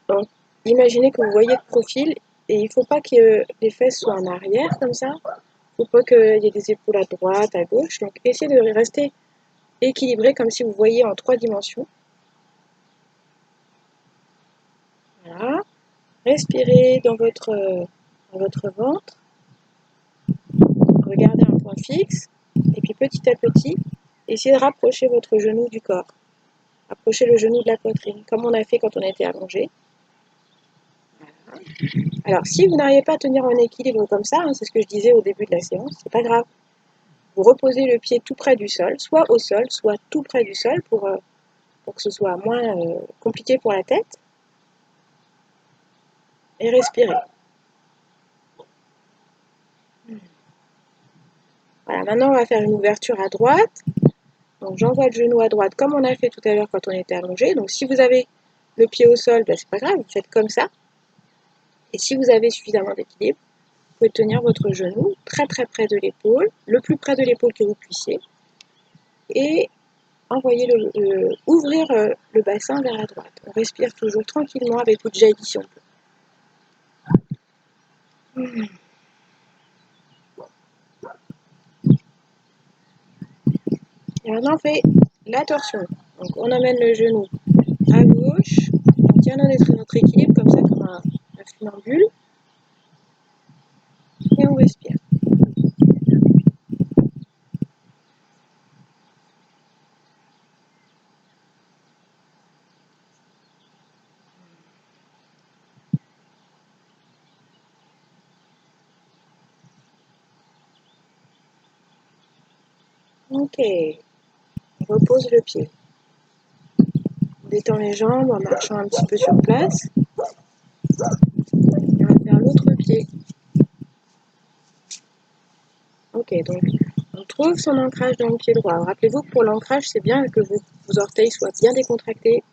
Donc, imaginez que vous voyez de profil, et il ne faut pas que les fesses soient en arrière comme ça. Il ne faut pas qu'il y ait des épaules à droite, à gauche. Donc, essayez de rester équilibré comme si vous voyiez en 3 dimensions. Voilà. Respirez dans votre ventre. Regardez un point fixe. Et puis petit à petit, essayez de rapprocher votre genou du corps. Rapprochez le genou de la poitrine, comme on a fait quand on était allongé. Voilà. Alors, si vous n'arrivez pas à tenir un équilibre comme ça, hein, c'est ce que je disais au début de la séance, c'est pas grave. Vous reposez le pied tout près du sol, soit au sol, soit tout près du sol pour que ce soit moins compliqué pour la tête. Et respirez. Voilà, maintenant on va faire une ouverture à droite. Donc j'envoie le genou à droite comme on a fait tout à l'heure quand on était allongé. Donc si vous avez le pied au sol, ben, c'est pas grave, vous faites comme ça. Et si vous avez suffisamment d'équilibre, vous pouvez tenir votre genou très très près de l'épaule, le plus près de l'épaule que vous puissiez. Et envoyer ouvrir le bassin vers la droite. On respire toujours tranquillement avec Ujjayi si on peut. Et maintenant on fait la torsion. Donc on amène le genou à gauche, on tient notre équilibre comme ça, comme un funambule, et on respire. Ok, on repose le pied. On détend les jambes en marchant un petit peu sur place. Et on va faire l'autre pied. Ok, donc on trouve son ancrage dans le pied droit. Rappelez-vous que pour l'ancrage, c'est bien que vos orteils soient bien décontractés.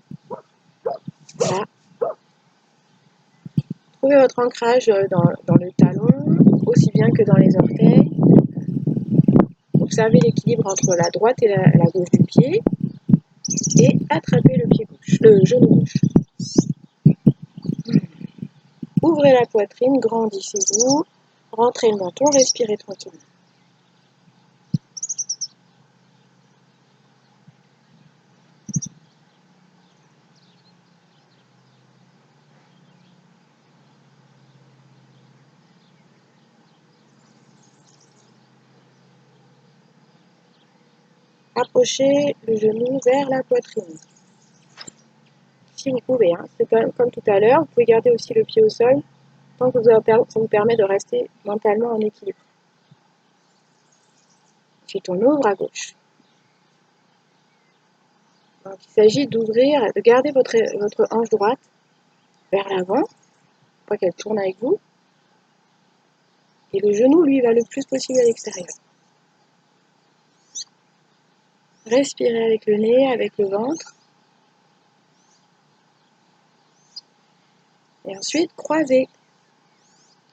Voilà. Trouvez votre ancrage dans le talon, aussi bien que dans les orteils. Observez l'équilibre entre la droite et la gauche du pied. Et attrapez le genou gauche. Ouvrez la poitrine, grandissez-vous, rentrez le menton, respirez tranquillement. Approchez le genou vers la poitrine. Si vous pouvez, hein. C'est comme tout à l'heure, vous pouvez garder aussi le pied au sol, tant que ça vous permet de rester mentalement en équilibre. Ensuite, on ouvre à gauche. Donc, il s'agit de garder votre hanche droite vers l'avant, pas qu'elle tourne avec vous. Et le genou, lui, va le plus possible à l'extérieur. Respirez avec le nez, avec le ventre. Et ensuite, croisez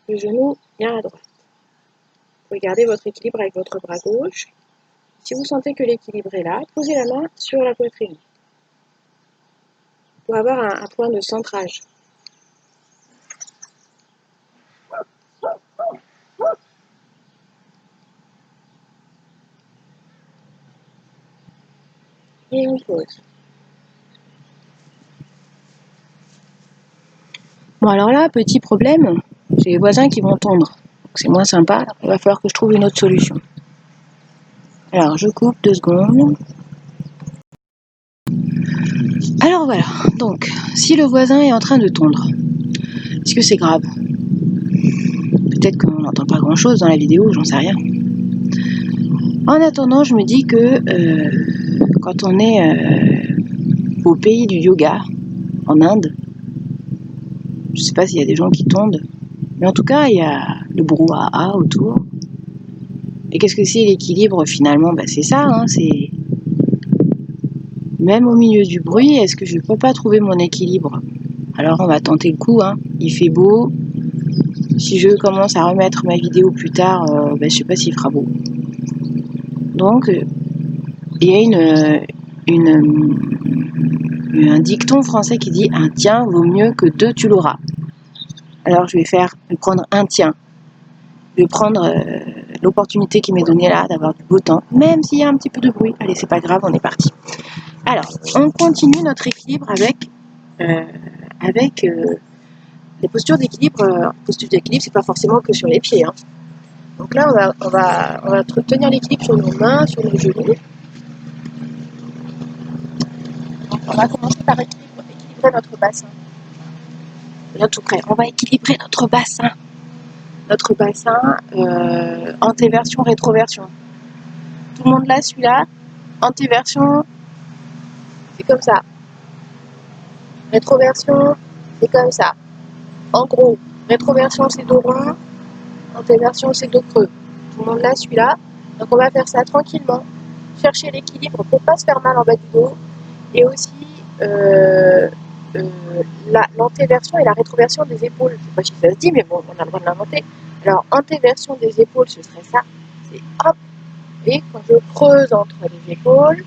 le genou bien à droite. Vous pouvez garder votre équilibre avec votre bras gauche. Si vous sentez que l'équilibre est là, posez la main sur la poitrine pour avoir un point de centrage. Et on pose. Bon alors là, petit problème, j'ai les voisins qui vont tondre. C'est moins sympa, il va falloir que je trouve une autre solution. Alors je coupe 2 secondes. Alors voilà, donc si le voisin est en train de tondre, est-ce que c'est grave? Peut-être qu'on n'entend pas grand chose dans la vidéo, j'en sais rien. En attendant, je me dis que quand on est au pays du yoga, en Inde, je sais pas s'il y a des gens qui tondent, mais en tout cas il y a le brouhaha autour. Et qu'est-ce que c'est l'équilibre finalement? C'est ça, hein, c'est... Même au milieu du bruit, est-ce que je ne peux pas trouver mon équilibre? Alors on va tenter le coup, hein. Il fait beau. Si je commence à remettre ma vidéo plus tard, je ne sais pas s'il fera beau. Donc il y a un dicton français qui dit « un tien vaut mieux que 2 tu l'auras ». Alors je vais prendre un tien. Je vais prendre l'opportunité qui m'est donnée là d'avoir du beau temps, même s'il y a un petit peu de bruit. Allez, c'est pas grave, on est parti. Alors, on continue notre équilibre avec les postures d'équilibre. Posture d'équilibre, c'est pas forcément que sur les pieds, hein. Donc là, on va tenir l'équilibre sur nos mains, sur nos genoux. Donc on va commencer par équilibrer notre bassin. Là, tout près. On va équilibrer notre bassin. Notre bassin, antéversion, rétroversion. Tout le monde là, celui-là. Antéversion, c'est comme ça. Rétroversion, c'est comme ça. En gros, rétroversion, c'est dos rond. Antéversion, c'est dos creux. Tout le monde là, celui-là. Donc on va faire ça tranquillement. Chercher l'équilibre pour pas se faire mal en bas du dos. Et aussi l'antéversion et la rétroversion des épaules. Je sais pas si ça se dit, mais bon, on a le droit de l'inventer. Alors, antéversion des épaules, ce serait ça. C'est hop. Et quand je creuse entre les épaules,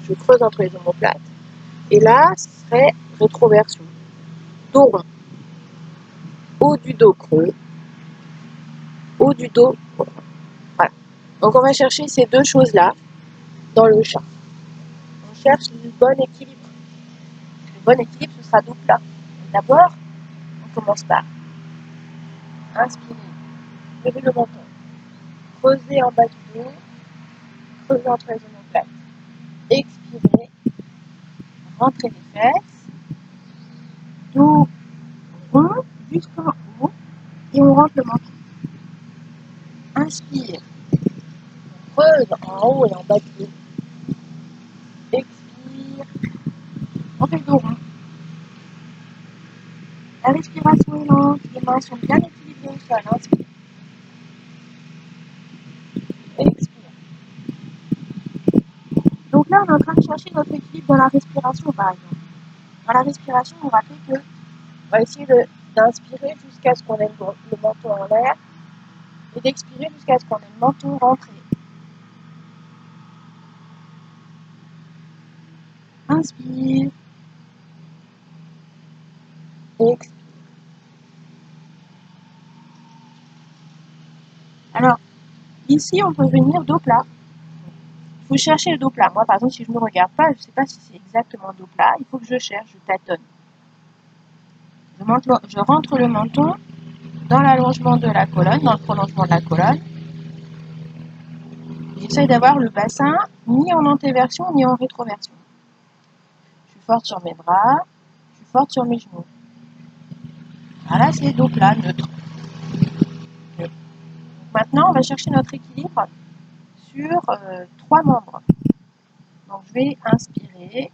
je creuse entre les omoplates. Et là, ce serait rétroversion. Dos rond. Haut du dos creux. Haut du dos rond. Voilà. Donc, on va chercher ces deux choses-là dans le chat. On cherche le bon équilibre. Le bon équilibre, ce sera dos plat. D'abord, on commence par inspirer, lever le menton, creuser en bas du dos, creuser entre les omoplates. Expirer, rentrer les fesses, dos rond jusqu'en haut et on rentre le menton. Inspire, creuse en haut et en bas du dos. Expire, on fait le dos rond. La respiration est lente, les mains sont bien équilibrées au sol. Inspire, expire. Donc là, on est en train de chercher notre équilibre dans la respiration, par exemple. Dans la respiration, on va faire que on va essayer d'inspirer jusqu'à ce qu'on ait le menton en l'air et d'expirer jusqu'à ce qu'on ait le menton rentré. Inspire. Expire. Alors, ici, on peut venir dos plat. Il faut chercher le dos plat. Moi, par exemple, si je ne me regarde pas, je ne sais pas si c'est exactement dos plat. Il faut que je cherche, je tâtonne. Je rentre le menton dans l'allongement de la colonne, dans le prolongement de la colonne. J'essaye d'avoir le bassin ni en antéversion ni en rétroversion. Je suis forte sur mes bras, je suis forte sur mes genoux. Voilà, c'est dos plat, neutre. Maintenant, on va chercher notre équilibre sur 3 membres. Donc, je vais inspirer,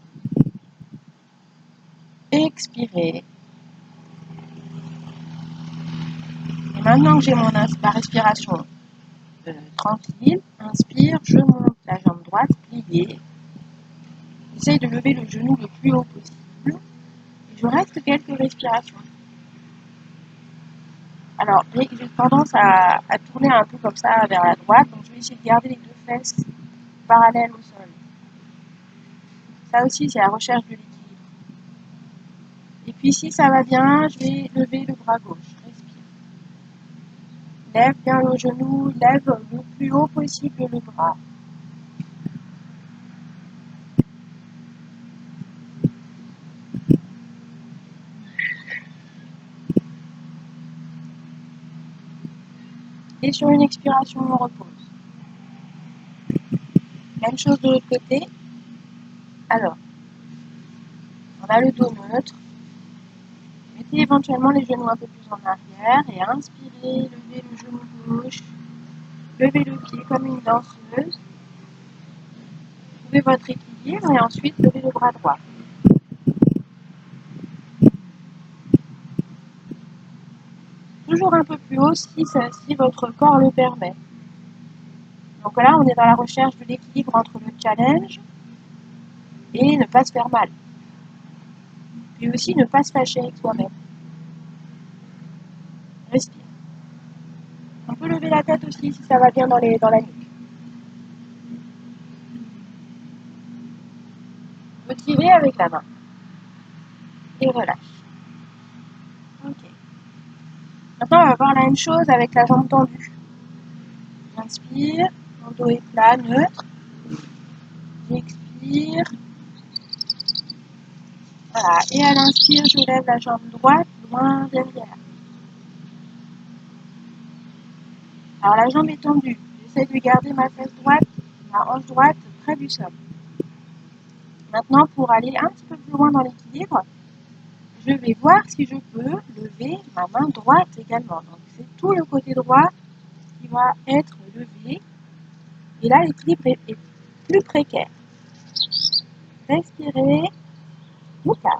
expirer. Et maintenant que j'ai ma respiration tranquille, inspire, je monte la jambe droite, pliée. J'essaye de lever le genou le plus haut possible. Et je reste quelques respirations. Alors, j'ai tendance à tourner un peu comme ça vers la droite, donc je vais essayer de garder les deux fesses parallèles au sol. Ça aussi, c'est la recherche de l'équilibre. Et puis, si ça va bien, je vais lever le bras gauche. Respire. Lève bien le genou, lève le plus haut possible le bras. Et sur une expiration, on repose. Même chose de l'autre côté. Alors, on a le dos neutre. Mettez éventuellement les genoux un peu plus en arrière et inspirez, levez le genou gauche, levez le pied comme une danseuse. Trouvez votre équilibre et ensuite levez le bras droit. Toujours un peu plus haut si votre corps le permet. Donc là, on est dans la recherche de l'équilibre entre le challenge et ne pas se faire mal. Puis aussi ne pas se fâcher avec soi-même. Respire. On peut lever la tête aussi si ça va bien dans la nuque. Motivez avec la main. Et relâche. Ok. Maintenant, on va voir la même chose avec la jambe tendue. J'inspire, mon dos est plat, neutre. J'expire. Voilà. Et à l'inspire, je lève la jambe droite loin derrière. Alors la jambe est tendue. J'essaie de garder ma fesse droite, ma hanche droite près du sol. Maintenant, pour aller un petit peu plus loin dans l'équilibre, je vais voir si je peux lever ma main droite également. Donc c'est tout le côté droit qui va être levé. Et là, l'équilibre est plus précaire. Respirez. Oula.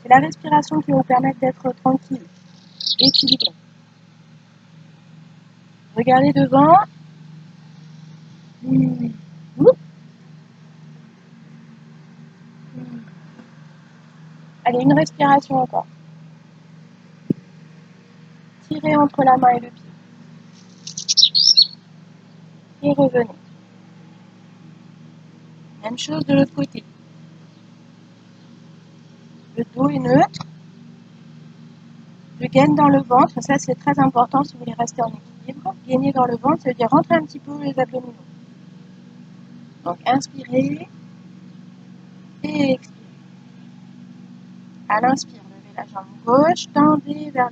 C'est la respiration qui va vous permettre d'être tranquille, équilibré. Regardez devant. Allez, une respiration encore. Tirez entre la main et le pied. Et revenez. Même chose de l'autre côté. Le dos est neutre. Je gaine dans le ventre. Ça, c'est très important si vous voulez rester en équilibre. Gainer dans le ventre, ça veut dire rentrer un petit peu les abdominaux. Donc, inspirez et expirez. À l'inspire, levez la jambe gauche, tendez vers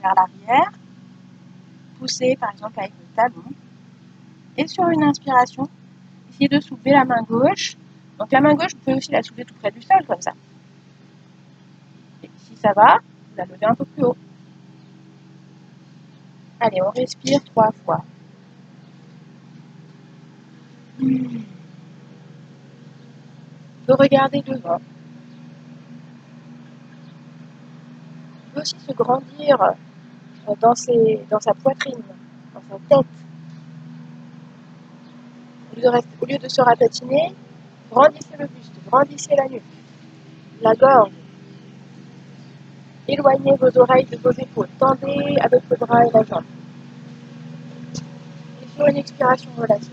l'arrière. Poussez, par exemple, avec le talon. Et sur une inspiration, essayez de soulever la main gauche. Donc, la main gauche, vous pouvez aussi la soulever tout près du sol, comme ça. Et si ça va, vous la levez un peu plus haut. Allez, on respire 3 fois. De regarder devant. Il peut aussi se grandir dans sa poitrine, dans sa tête. Au lieu de se ratatiner, grandissez le buste, grandissez la nuque, la gorge. Éloignez vos oreilles de vos épaules. Tendez avec le bras et la jambe. Et sur une expiration, relâchez.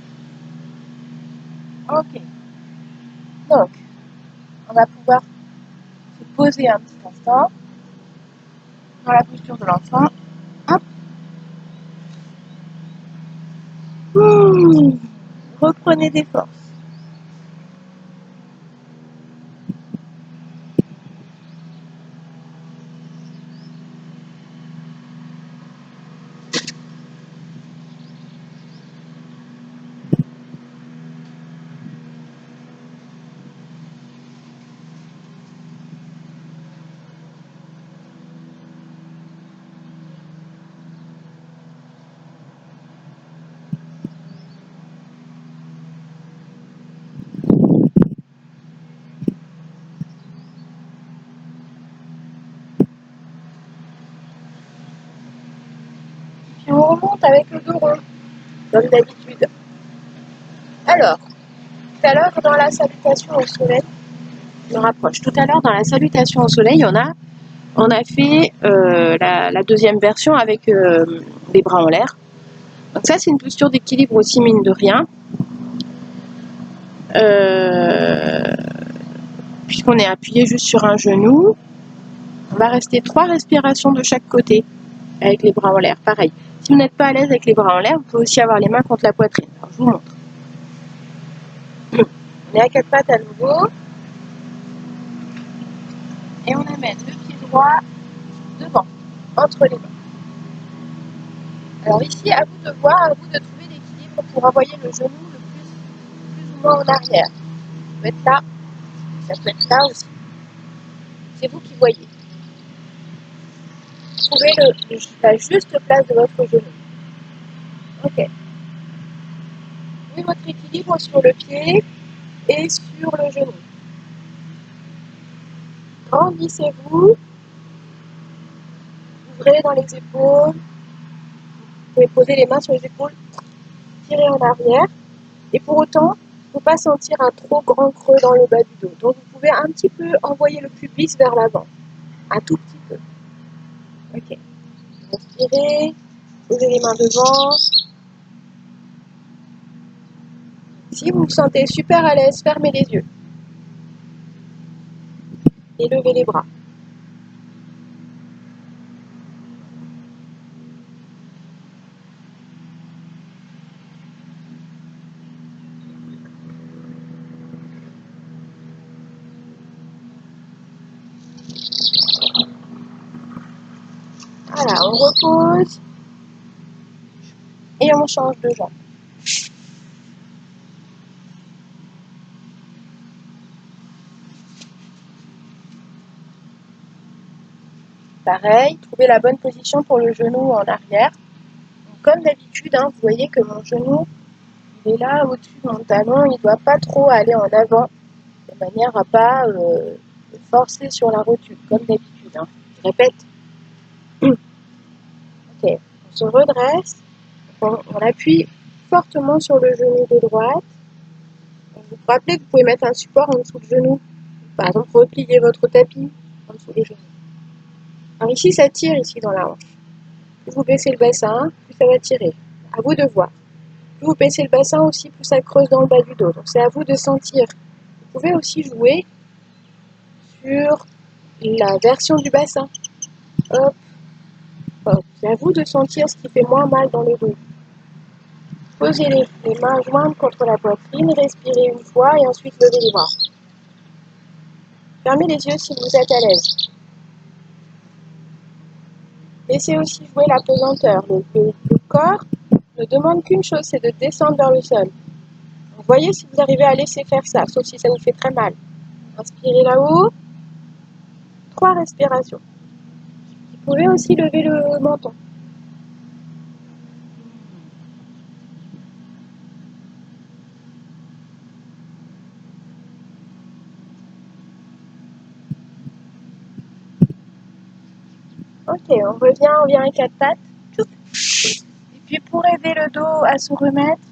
Ok. Donc, on va pouvoir se poser un petit instant dans la posture de l'enfant. Hop. Reprenez des forces. Puis on remonte avec le dos rond, comme d'habitude. Alors, tout à l'heure dans la salutation au soleil, je me rapproche. Tout à l'heure dans la salutation au soleil, on a fait la deuxième version avec les bras en l'air. Donc ça, c'est une posture d'équilibre aussi, mine de rien. Puisqu'on est appuyé juste sur un genou, on va rester 3 respirations de chaque côté avec les bras en l'air. Pareil. Si vous n'êtes pas à l'aise avec les bras en l'air, vous pouvez aussi avoir les mains contre la poitrine. Alors, je vous montre. On est à 4 pattes à nouveau. Et on amène le pied droit devant, entre les mains. Alors ici, à vous de voir, à vous de trouver l'équilibre pour envoyer le genou le plus ou moins en arrière. Ça peut être là, ça peut être là aussi. C'est vous qui voyez. Trouvez la juste place de votre genou. Ok. Trouvez votre équilibre sur le pied et sur le genou. Grandissez-vous. Ouvrez dans les épaules. Vous pouvez poser les mains sur les épaules, tirer en arrière. Et pour autant, il ne faut pas sentir un trop grand creux dans le bas du dos. Donc vous pouvez un petit peu envoyer le pubis vers l'avant. Un tout petit peu. Ok. Inspirez. Posez les mains devant. Si vous vous sentez super à l'aise, fermez les yeux. Et levez les bras. Voilà, on repose. et on change de jambe. Pareil, trouvez la bonne position pour le genou en arrière. Donc, comme d'habitude, hein, vous voyez que mon genou, il est là au-dessus de mon talon, il ne doit pas trop aller en avant, de manière à pas forcer sur la rotule, comme d'habitude. Hein. Je répète. Ok, on se redresse, on appuie fortement sur le genou de droite. Vous vous rappelez que vous pouvez mettre un support en dessous du genou. Par exemple, replier votre tapis en dessous des genoux. Alors ici, ça tire ici dans la hanche. Plus vous baissez le bassin, plus ça va tirer. À vous de voir. Plus vous baissez le bassin aussi, plus ça creuse dans le bas du dos. Donc c'est à vous de sentir. Vous pouvez aussi jouer sur la version du bassin. Hop, hop. C'est à vous de sentir ce qui fait moins mal dans le dos. Posez les mains jointes contre la poitrine, respirez une fois et ensuite levez les bras. Fermez les yeux si vous êtes à l'aise. Laissez aussi jouer la pesanteur. Le corps ne demande qu'une chose, c'est de descendre vers le sol. Donc, voyez si vous arrivez à laisser faire ça, sauf si ça vous fait très mal. Inspirez là-haut. 3 respirations. Vous pouvez aussi lever le menton. Ok, on vient à 4 pattes. Et puis pour aider le dos à se remettre,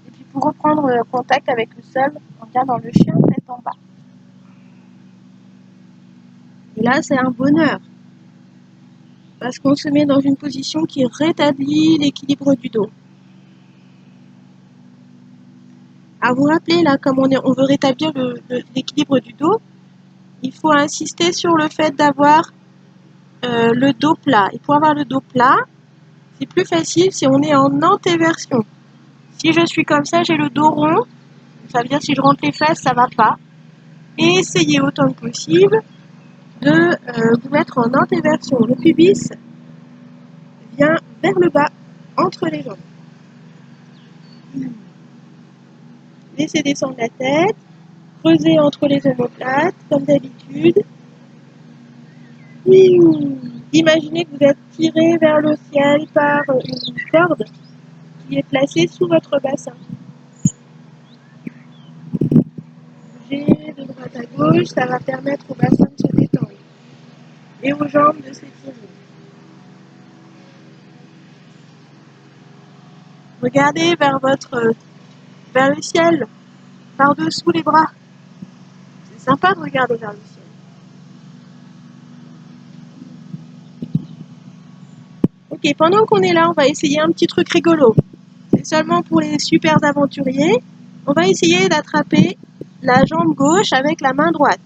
et puis pour reprendre contact avec le sol, on vient dans le chien tête en bas. Et là, c'est un bonheur. Parce qu'on se met dans une position qui rétablit l'équilibre du dos. À vous rappeler, là, comme on veut rétablir l'équilibre du dos, il faut insister sur le fait d'avoir le dos plat. Et pour avoir le dos plat, c'est plus facile si on est en antéversion. Si je suis comme ça, j'ai le dos rond. Ça veut dire que si je rentre les fesses, ça va pas. Et essayez autant que possible de vous mettre en antéversion. Le pubis vient vers le bas, entre les jambes. Laissez descendre la tête. Creusez entre les omoplates, comme d'habitude. Imaginez que vous êtes tiré vers le ciel par une corde qui est placée sous votre bassin. Bougez de droite à gauche, ça va permettre au bassin de se détendre et aux jambes de s'étirer. Regardez vers le ciel, par-dessous les bras. C'est sympa de regarder vers le ciel. Ok, pendant qu'on est là, on va essayer un petit truc rigolo. C'est seulement pour les super aventuriers. On va essayer d'attraper la jambe gauche avec la main droite.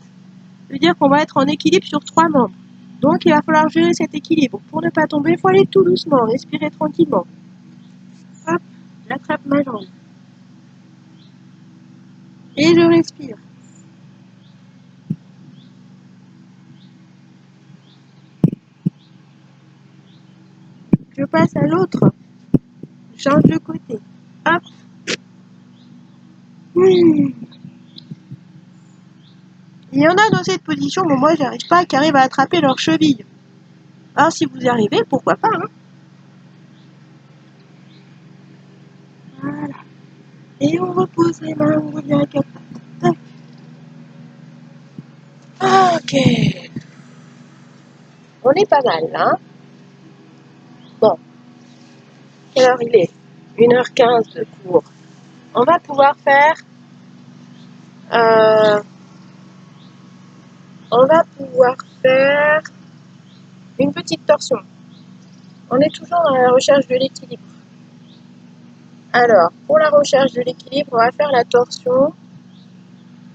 Ça veut dire qu'on va être en équilibre sur 3 membres. Donc il va falloir gérer cet équilibre. Pour ne pas tomber, il faut aller tout doucement, respirer tranquillement. Hop, j'attrape ma jambe. Et je respire. Je passe à l'autre. Je change de côté. Hop. Il y en a dans cette position, bon moi j'arrive pas, qui arrivent à attraper leur cheville. Alors si vous y arrivez, pourquoi pas, hein. Voilà. Et on repose les mains, on revient à 4 pattes. Ok. On est pas mal là. Bon. Quelle heure il est? 1h15 de cours. On va pouvoir faire une petite torsion. On est toujours dans la recherche de l'équilibre. Alors, pour la recherche de l'équilibre, on va faire la torsion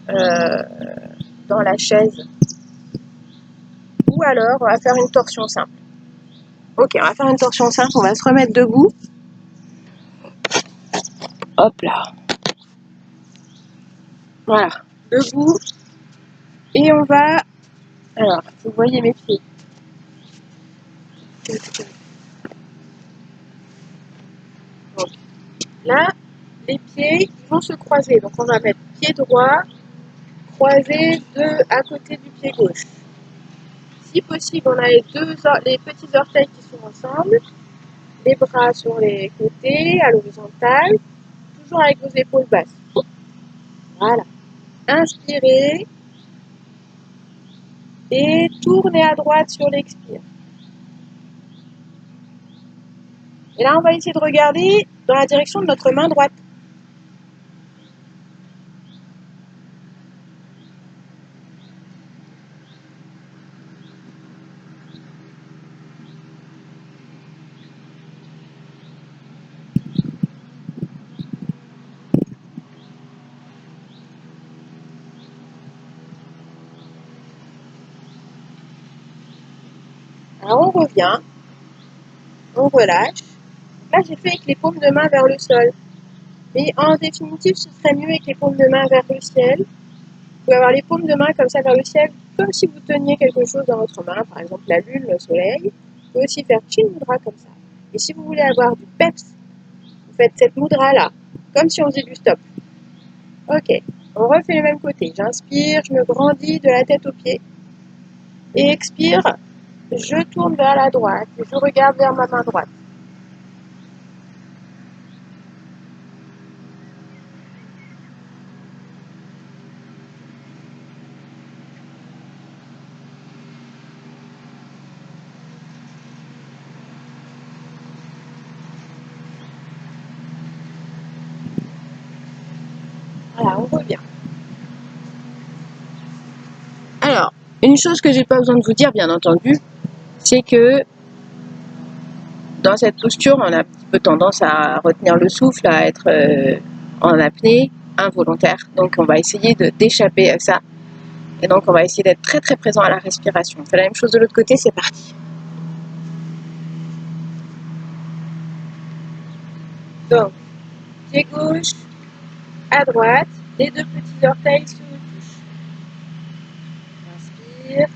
dans la chaise. Ou alors, on va faire une torsion simple. Ok, on va faire une torsion simple. On va se remettre debout. Hop là. Voilà. Debout. Et on va... Alors, vous voyez mes pieds. Là, les pieds vont se croiser. Donc on va mettre pied droit, croisé à côté du pied gauche. Si possible, on a les petits orteils qui sont ensemble, les bras sur les côtés, à l'horizontale, toujours avec vos épaules basses. Voilà. Inspirez et tournez à droite sur l'expire. Et là, on va essayer de regarder dans la direction de notre main droite. Alors on revient, on relâche. Là, j'ai fait avec les paumes de main vers le sol. Mais en définitive, ce serait mieux avec les paumes de main vers le ciel. Vous pouvez avoir les paumes de main comme ça vers le ciel, comme si vous teniez quelque chose dans votre main, par exemple la lune, le soleil. Vous pouvez aussi faire chin mudra comme ça. Et si vous voulez avoir du peps, vous faites cette mudra là, comme si on faisait du stop. Ok, on refait le même côté. J'inspire, je me grandis de la tête aux pieds. Et expire, je tourne vers la droite et je regarde vers ma main droite. Voilà, on revient. Alors, une chose que j'ai pas besoin de vous dire, bien entendu, c'est que dans cette posture, on a un petit peu tendance à retenir le souffle, à être en apnée involontaire. Donc, on va essayer d'échapper à ça. Et donc, on va essayer d'être très très présent à la respiration. On fait la même chose de l'autre côté, c'est parti. Donc, pied gauche, à droite, les deux petits orteils se touchent. Inspire.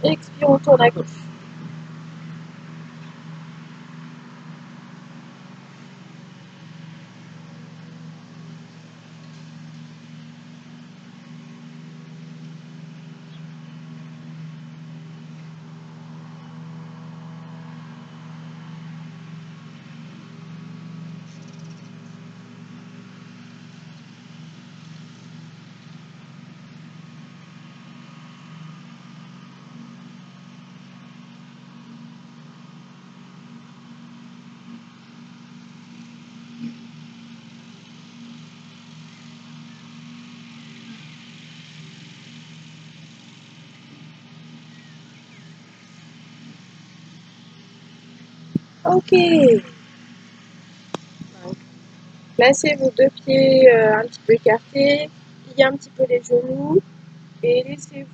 Expire, on tourne à gauche. Ok. Donc, placez vos deux pieds un petit peu écartés, pliez un petit peu les genoux et laissez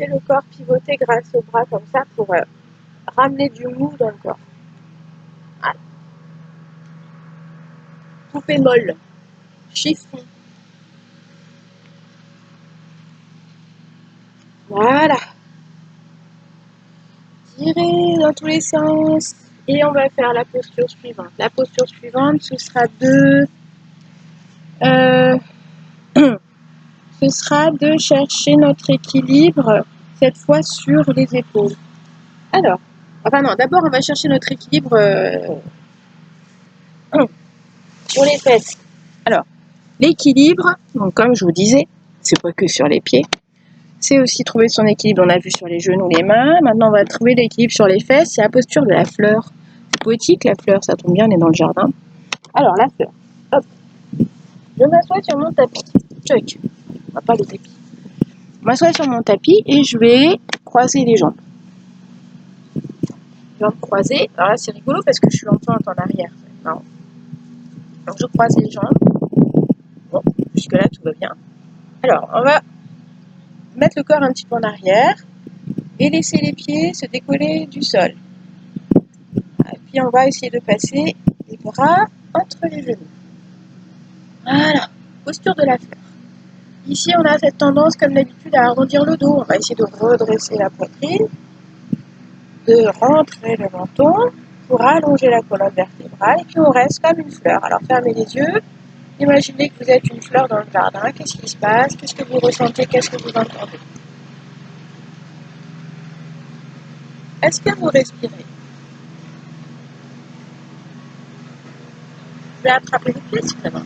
le corps pivoter grâce aux bras comme ça pour ramener du mou dans le corps. Voilà. Poupée molle, chiffon. Voilà. Tirez dans tous les sens et on va faire la posture suivante. La posture suivante, ce sera ce sera de chercher notre équilibre, cette fois sur les épaules. Alors, enfin non, d'abord on va chercher notre équilibre sur les fesses. Alors, l'équilibre, donc comme je vous disais, c'est pas que sur les pieds, c'est aussi trouver son équilibre, on a vu sur les genoux, les mains, maintenant on va trouver l'équilibre sur les fesses, c'est la posture de la fleur. C'est poétique la fleur, ça tombe bien, on est dans le jardin. Alors la fleur, hop, je m'assois sur mon tapis, check, on va pas le tapis. Je m'assois sur mon tapis et je vais croiser les jambes. Jambes croisées, alors là c'est rigolo parce que je suis en pente en arrière, non. Donc je croise les jambes, bon, jusque là tout va bien. Alors on va mettre le corps un petit peu en arrière et laisser les pieds se décoller du sol. Et puis on va essayer de passer les bras entre les genoux. Voilà, posture de la fleur. Ici on a cette tendance comme d'habitude à arrondir le dos. On va essayer de redresser la poitrine, de rentrer le menton pour allonger la colonne vertébrale. ventrale et puis on reste comme une fleur. Alors fermez les yeux, imaginez que vous êtes une fleur dans le jardin, qu'est-ce qui se passe, qu'est-ce que vous ressentez, qu'est-ce que vous entendez. Est-ce que vous respirez? Vous pouvez attraper les pieds si vraiment. Vous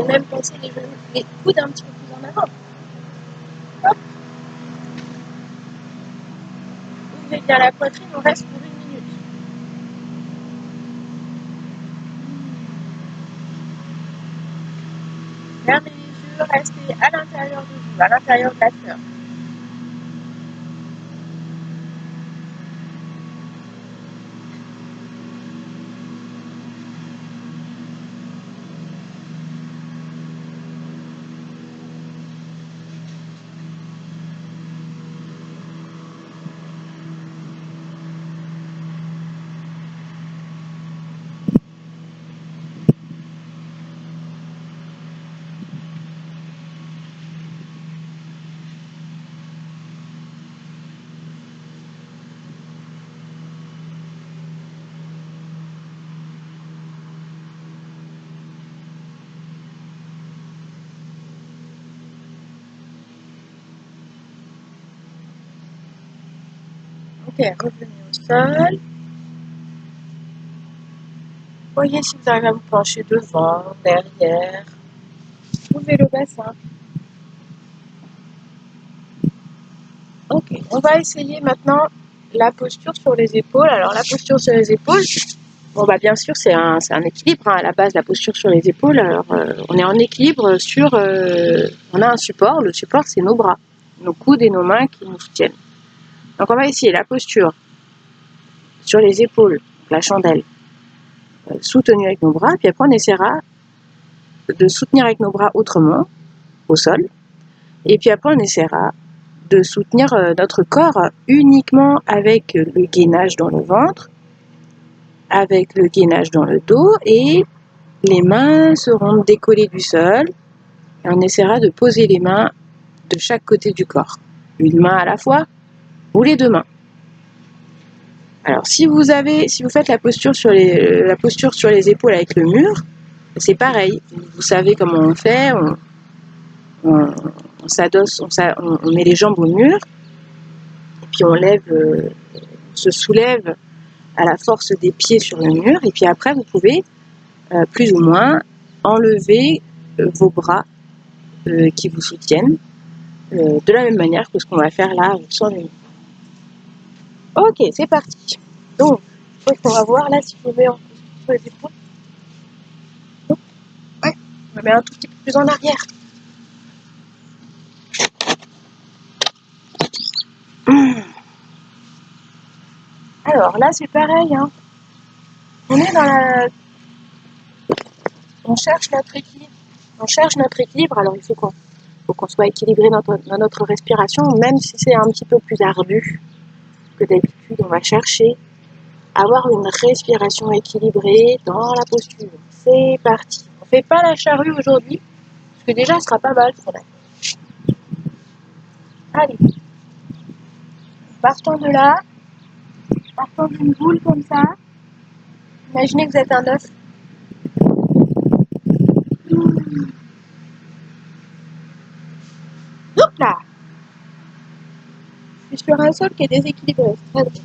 pouvez même passer les coudes un petit peu plus en avant. Hop. Ouvrez bien la poitrine, on reste pour 1 minute. Fermez les yeux, restez à l'intérieur de vous, à l'intérieur de la fleur. Ok, revenez au sol. Voyez si vous arrivez à vous pencher devant, derrière. Ouvrez le bassin. Ok, on va essayer maintenant la posture sur les épaules. Alors la posture sur les épaules, bon bah bien sûr c'est un équilibre hein, à la base, la posture sur les épaules. Alors on est en équilibre sur, on a un support. Le support c'est nos bras, nos coudes et nos mains qui nous soutiennent. Donc on va essayer la posture sur les épaules, la chandelle, soutenue avec nos bras. Puis après on essaiera de soutenir avec nos bras autrement au sol. Et puis après on essaiera de soutenir notre corps uniquement avec le gainage dans le ventre, avec le gainage dans le dos, et les mains seront décollées du sol et on essaiera de poser les mains de chaque côté du corps, une main à la fois ou les deux mains. Alors si vous faites la posture sur les épaules avec le mur, c'est pareil, vous savez comment on fait, on s'adosse, on met les jambes au mur et puis on se soulève à la force des pieds sur le mur, et puis après vous pouvez plus ou moins enlever vos bras qui vous soutiennent de la même manière que ce qu'on va faire là sur les. Ok, c'est parti. Donc, on va voir là si je me mets en sur les épaules. Ouais, je me mets un tout petit peu plus en arrière. Alors là c'est pareil, hein. On est on cherche notre équilibre. On cherche notre équilibre, alors il faut qu'on soit équilibré dans notre respiration, même si c'est un petit peu plus ardu que d'habitude. On va chercher à avoir une respiration équilibrée dans la posture. C'est parti. On ne fait pas la charrue aujourd'hui, parce que déjà ce sera pas mal pour la. Allez, partons de là, partons d'une boule comme ça. Imaginez que vous êtes un œuf. Hop là. Je suis sur un sol qui est déséquilibré. Très bien.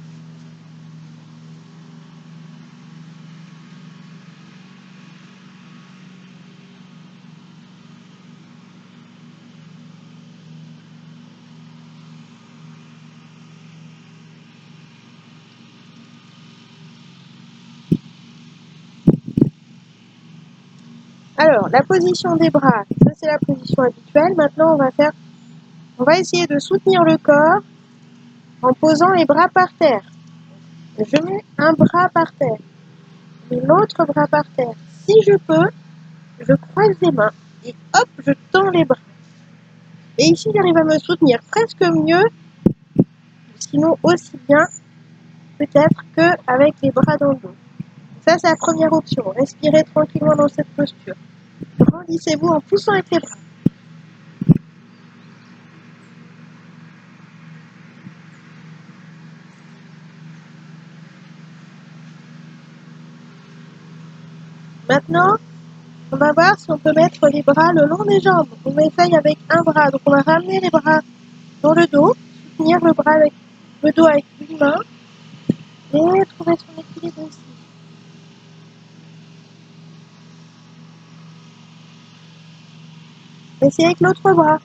Alors, la position des bras, ça c'est la position habituelle. Maintenant, on va essayer de soutenir le corps en posant les bras par terre. Je mets un bras par terre, l'autre bras par terre. Si je peux, je croise les mains et hop, je tends les bras. Et ici, j'arrive à me soutenir presque mieux, sinon aussi bien, peut-être qu'avec les bras dans le dos. Ça, c'est la première option. Respirez tranquillement dans cette posture. Grandissez-vous en poussant avec les bras. Maintenant, on va voir si on peut mettre les bras le long des jambes. On essaye avec un bras. Donc on va ramener les bras dans le dos, soutenir le bras avec le dos avec une main et trouver son équilibre aussi. Essayez avec l'autre bras.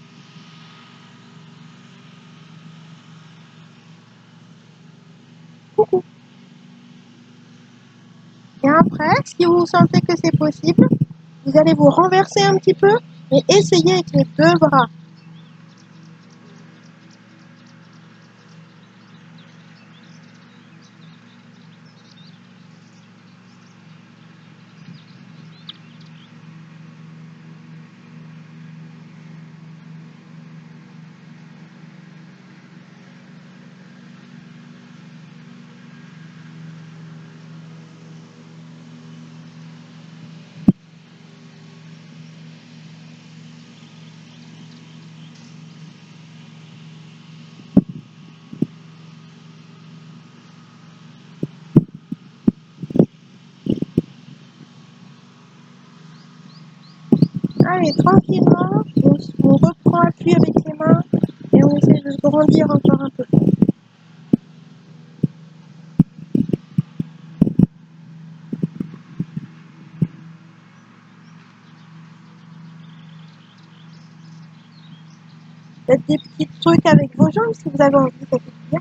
Coucou. Et après, si vous sentez que c'est possible, vous allez vous renverser un petit peu et essayer avec les deux bras. Allez, tranquillement, on reprend appui avec les mains et on essaie de se grandir encore un peu. Faites des petits trucs avec vos jambes si vous avez envie, ça fait bien.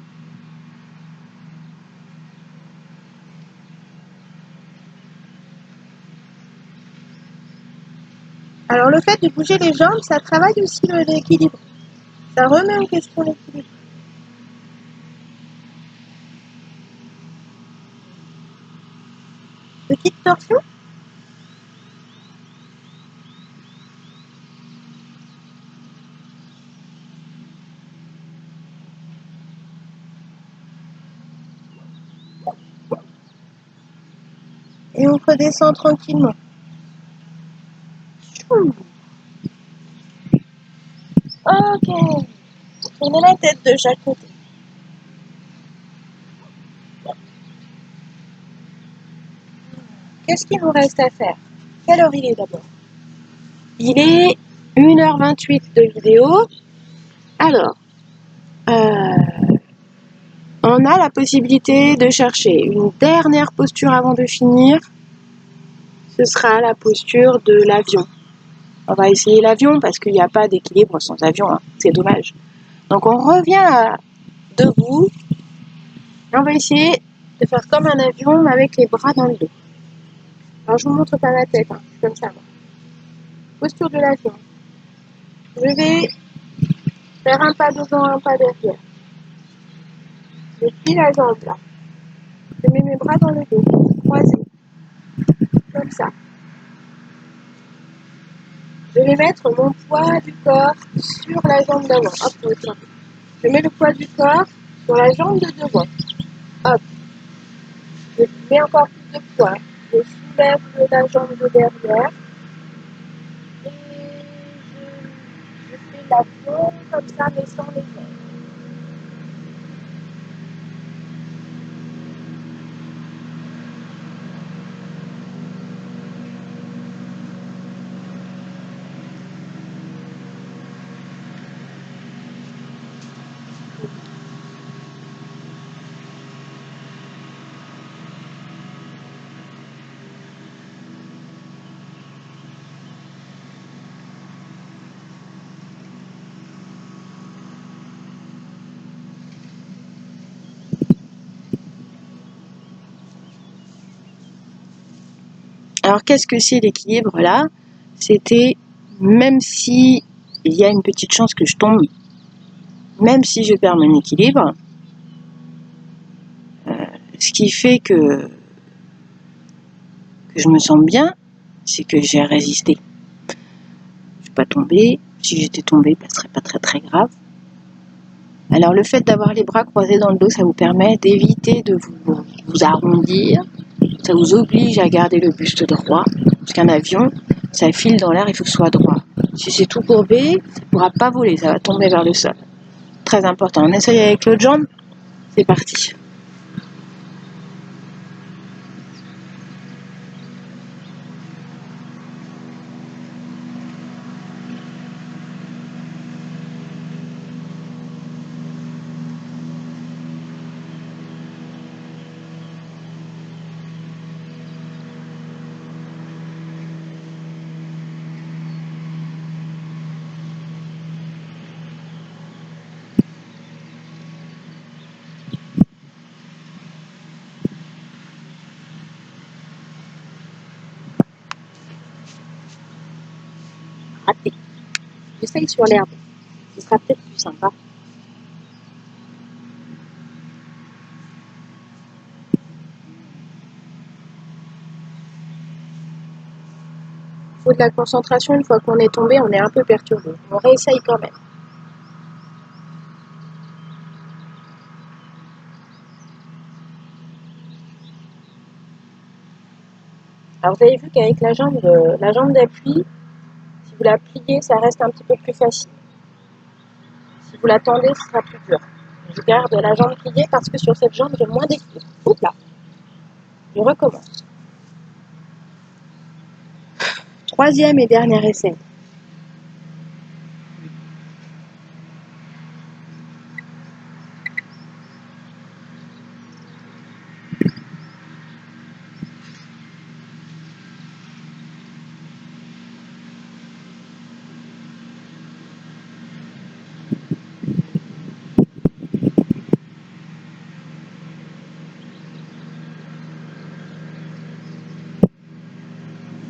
Alors le fait de bouger les jambes, ça travaille aussi l'équilibre. Ça remet en question l'équilibre. Petite torsion. Et on redescend tranquillement. Ok. Tournez la tête de chaque côté. Qu'est-ce qu'il nous reste à faire? Quelle heure il est d'abord? Il est 1h28 de vidéo. Alors, on a la possibilité de chercher une dernière posture avant de finir. Ce sera la posture de l'avion. On va essayer l'avion parce qu'il n'y a pas d'équilibre sans avion, hein. C'est dommage. Donc on revient debout et on va essayer de faire comme un avion mais avec les bras dans le dos. Alors je vous montre pas la tête, hein. Comme ça. Posture de l'avion. Je vais faire un pas devant, un pas derrière. Je plie la jambe là. Je mets mes bras dans le dos, croisés, comme ça. Je vais mettre mon poids du corps sur la jambe d'avant. Hop, tiens. Je mets le poids du corps sur la jambe de devant. Hop. Je mets encore plus de poids. Je soulève la jambe de derrière. Et je fais l'avion comme ça, mais sans les ailes. Alors qu'est-ce que c'est l'équilibre là? C'était même si il y a une petite chance que je tombe, même si je perds mon équilibre, ce qui fait que je me sens bien, c'est que j'ai résisté. Je suis pas tombée. Si j'étais tombée, ce serait pas très très grave. Alors le fait d'avoir les bras croisés dans le dos, ça vous permet d'éviter de vous arrondir. Ça vous oblige à garder le buste droit. Parce qu'un avion, ça file dans l'air, il faut que ce soit droit. Si c'est tout courbé, ça ne pourra pas voler, ça va tomber vers le sol. Très important. On essaye avec l'autre jambe. C'est parti. raté. J'essaye sur l'herbe. Ce sera peut-être plus sympa. Il faut de la concentration. Une fois qu'on est tombé, on est un peu perturbé. On réessaye quand même. Alors vous avez vu qu'avec la jambe d'appui, si vous la pliez, ça reste un petit peu plus facile. Si vous la tendez, ce sera plus dur. Je garde la jambe pliée parce que sur cette jambe, j'ai moins d'équilibre. Oups là. Je recommence. Troisième et dernier essai.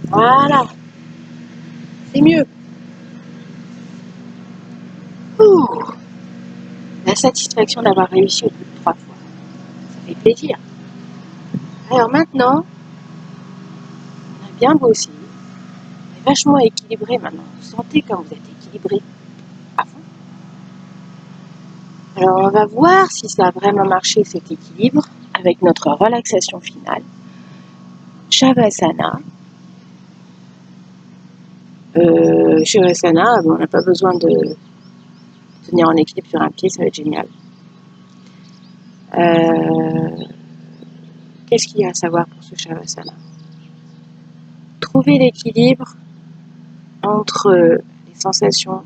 Voilà. C'est mieux. Ouh. La satisfaction d'avoir réussi au bout de 3 fois. Ça fait plaisir. Alors maintenant, on a bien bossé. On est vachement équilibré maintenant. Vous sentez quand vous êtes équilibré à fond. Alors on va voir si ça a vraiment marché cet équilibre avec notre relaxation finale. Shavasana. Shavasana, on n'a pas besoin de tenir en équilibre sur un pied, ça va être génial. Qu'est-ce qu'il y a à savoir pour ce Shavasana? Trouver l'équilibre entre les sensations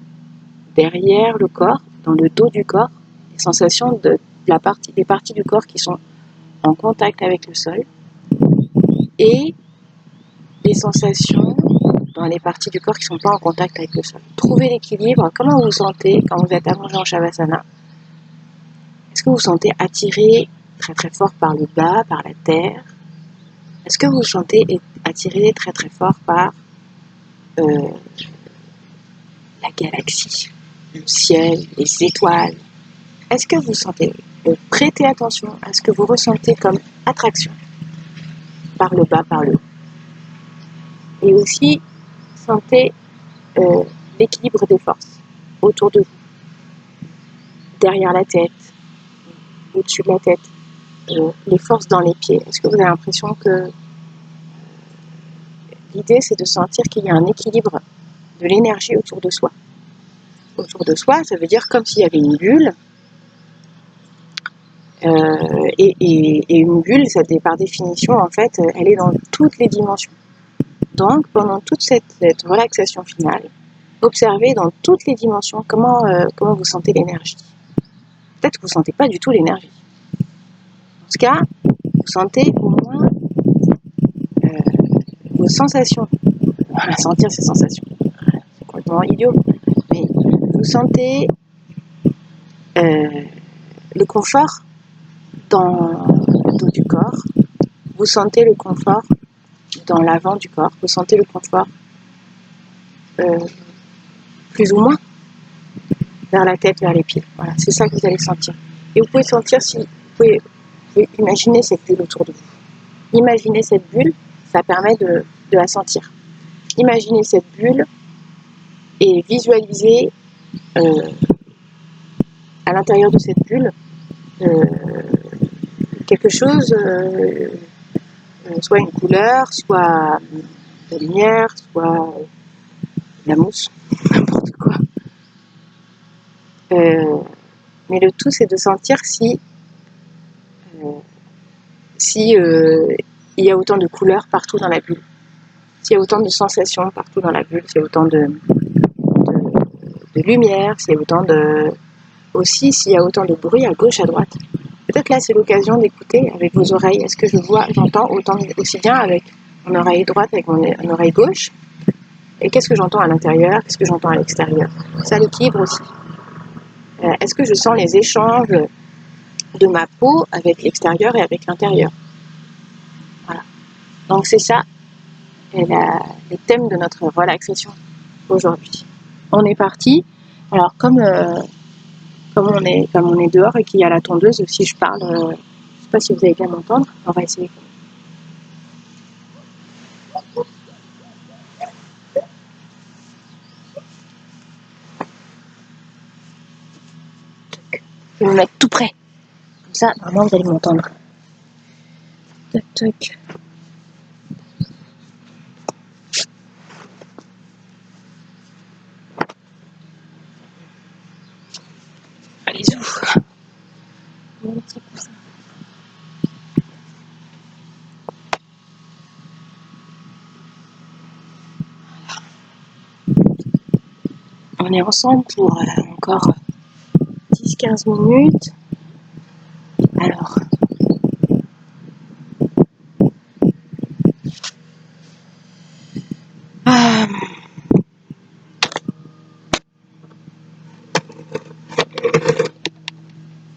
derrière le corps, dans le dos du corps, les sensations des parties du corps qui sont en contact avec le sol, et les sensations dans les parties du corps qui ne sont pas en contact avec le sol. Trouvez l'équilibre. Comment vous vous sentez quand vous êtes allongé en Shavasana? Est-ce que vous vous sentez attiré très très fort par le bas, par la terre? Est-ce que vous vous sentez attiré très très fort par la galaxie, le ciel, les étoiles? Est-ce que vous sentez, prêtez attention à ce que vous ressentez comme attraction par le bas, par le haut. Et aussi, sentez l'équilibre des forces autour de vous, derrière la tête, au-dessus de la tête, les forces dans les pieds. Est-ce que vous avez l'impression que l'idée, c'est de sentir qu'il y a un équilibre de l'énergie autour de soi? Autour de soi, ça veut dire comme s'il y avait une bulle. Et une bulle, par définition, en fait, elle est dans toutes les dimensions. Donc, pendant toute cette relaxation finale, observez dans toutes les dimensions comment vous sentez l'énergie. Peut-être que vous ne sentez pas du tout l'énergie. Dans ce cas, vous sentez au moins vos sensations. Voilà, sentir ces sensations. C'est complètement idiot. Mais vous sentez le confort dans le dos du corps. Vous sentez le confort dans l'avant du corps. Vous sentez le confort plus ou moins vers la tête, vers les pieds. Voilà, c'est ça que vous allez sentir. Et vous pouvez sentir vous pouvez imaginer cette bulle autour de vous. Imaginez cette bulle, ça permet de la sentir. Imaginez cette bulle et visualisez à l'intérieur de cette bulle quelque chose, soit une couleur, soit de la lumière, soit de la mousse, n'importe quoi. Mais le tout, c'est de sentir si il y a autant de couleurs partout dans la bulle, s'il y a autant de sensations partout dans la bulle, s'il y a autant de lumière, s'il y a autant aussi s'il y a autant de bruit à gauche, à droite. Peut-être là, c'est l'occasion d'écouter avec vos oreilles. Est-ce que j'entends aussi bien avec mon oreille droite, avec mon oreille gauche? Et qu'est-ce que j'entends à l'intérieur? Qu'est-ce que j'entends à l'extérieur? Ça, l'équilibre aussi. Est-ce que je sens les échanges de ma peau avec l'extérieur et avec l'intérieur? Voilà. Donc c'est ça, les thèmes de notre relaxation aujourd'hui. On est parti. Alors comme on est dehors et qu'il y a la tondeuse, si je parle, je ne sais pas si vous avez qu'à m'entendre, on va essayer. Je vais me mettre tout près. Comme ça, vraiment, vous allez m'entendre. Toc, toc. Allez-y. On est ensemble pour encore 10-15 minutes. Alors,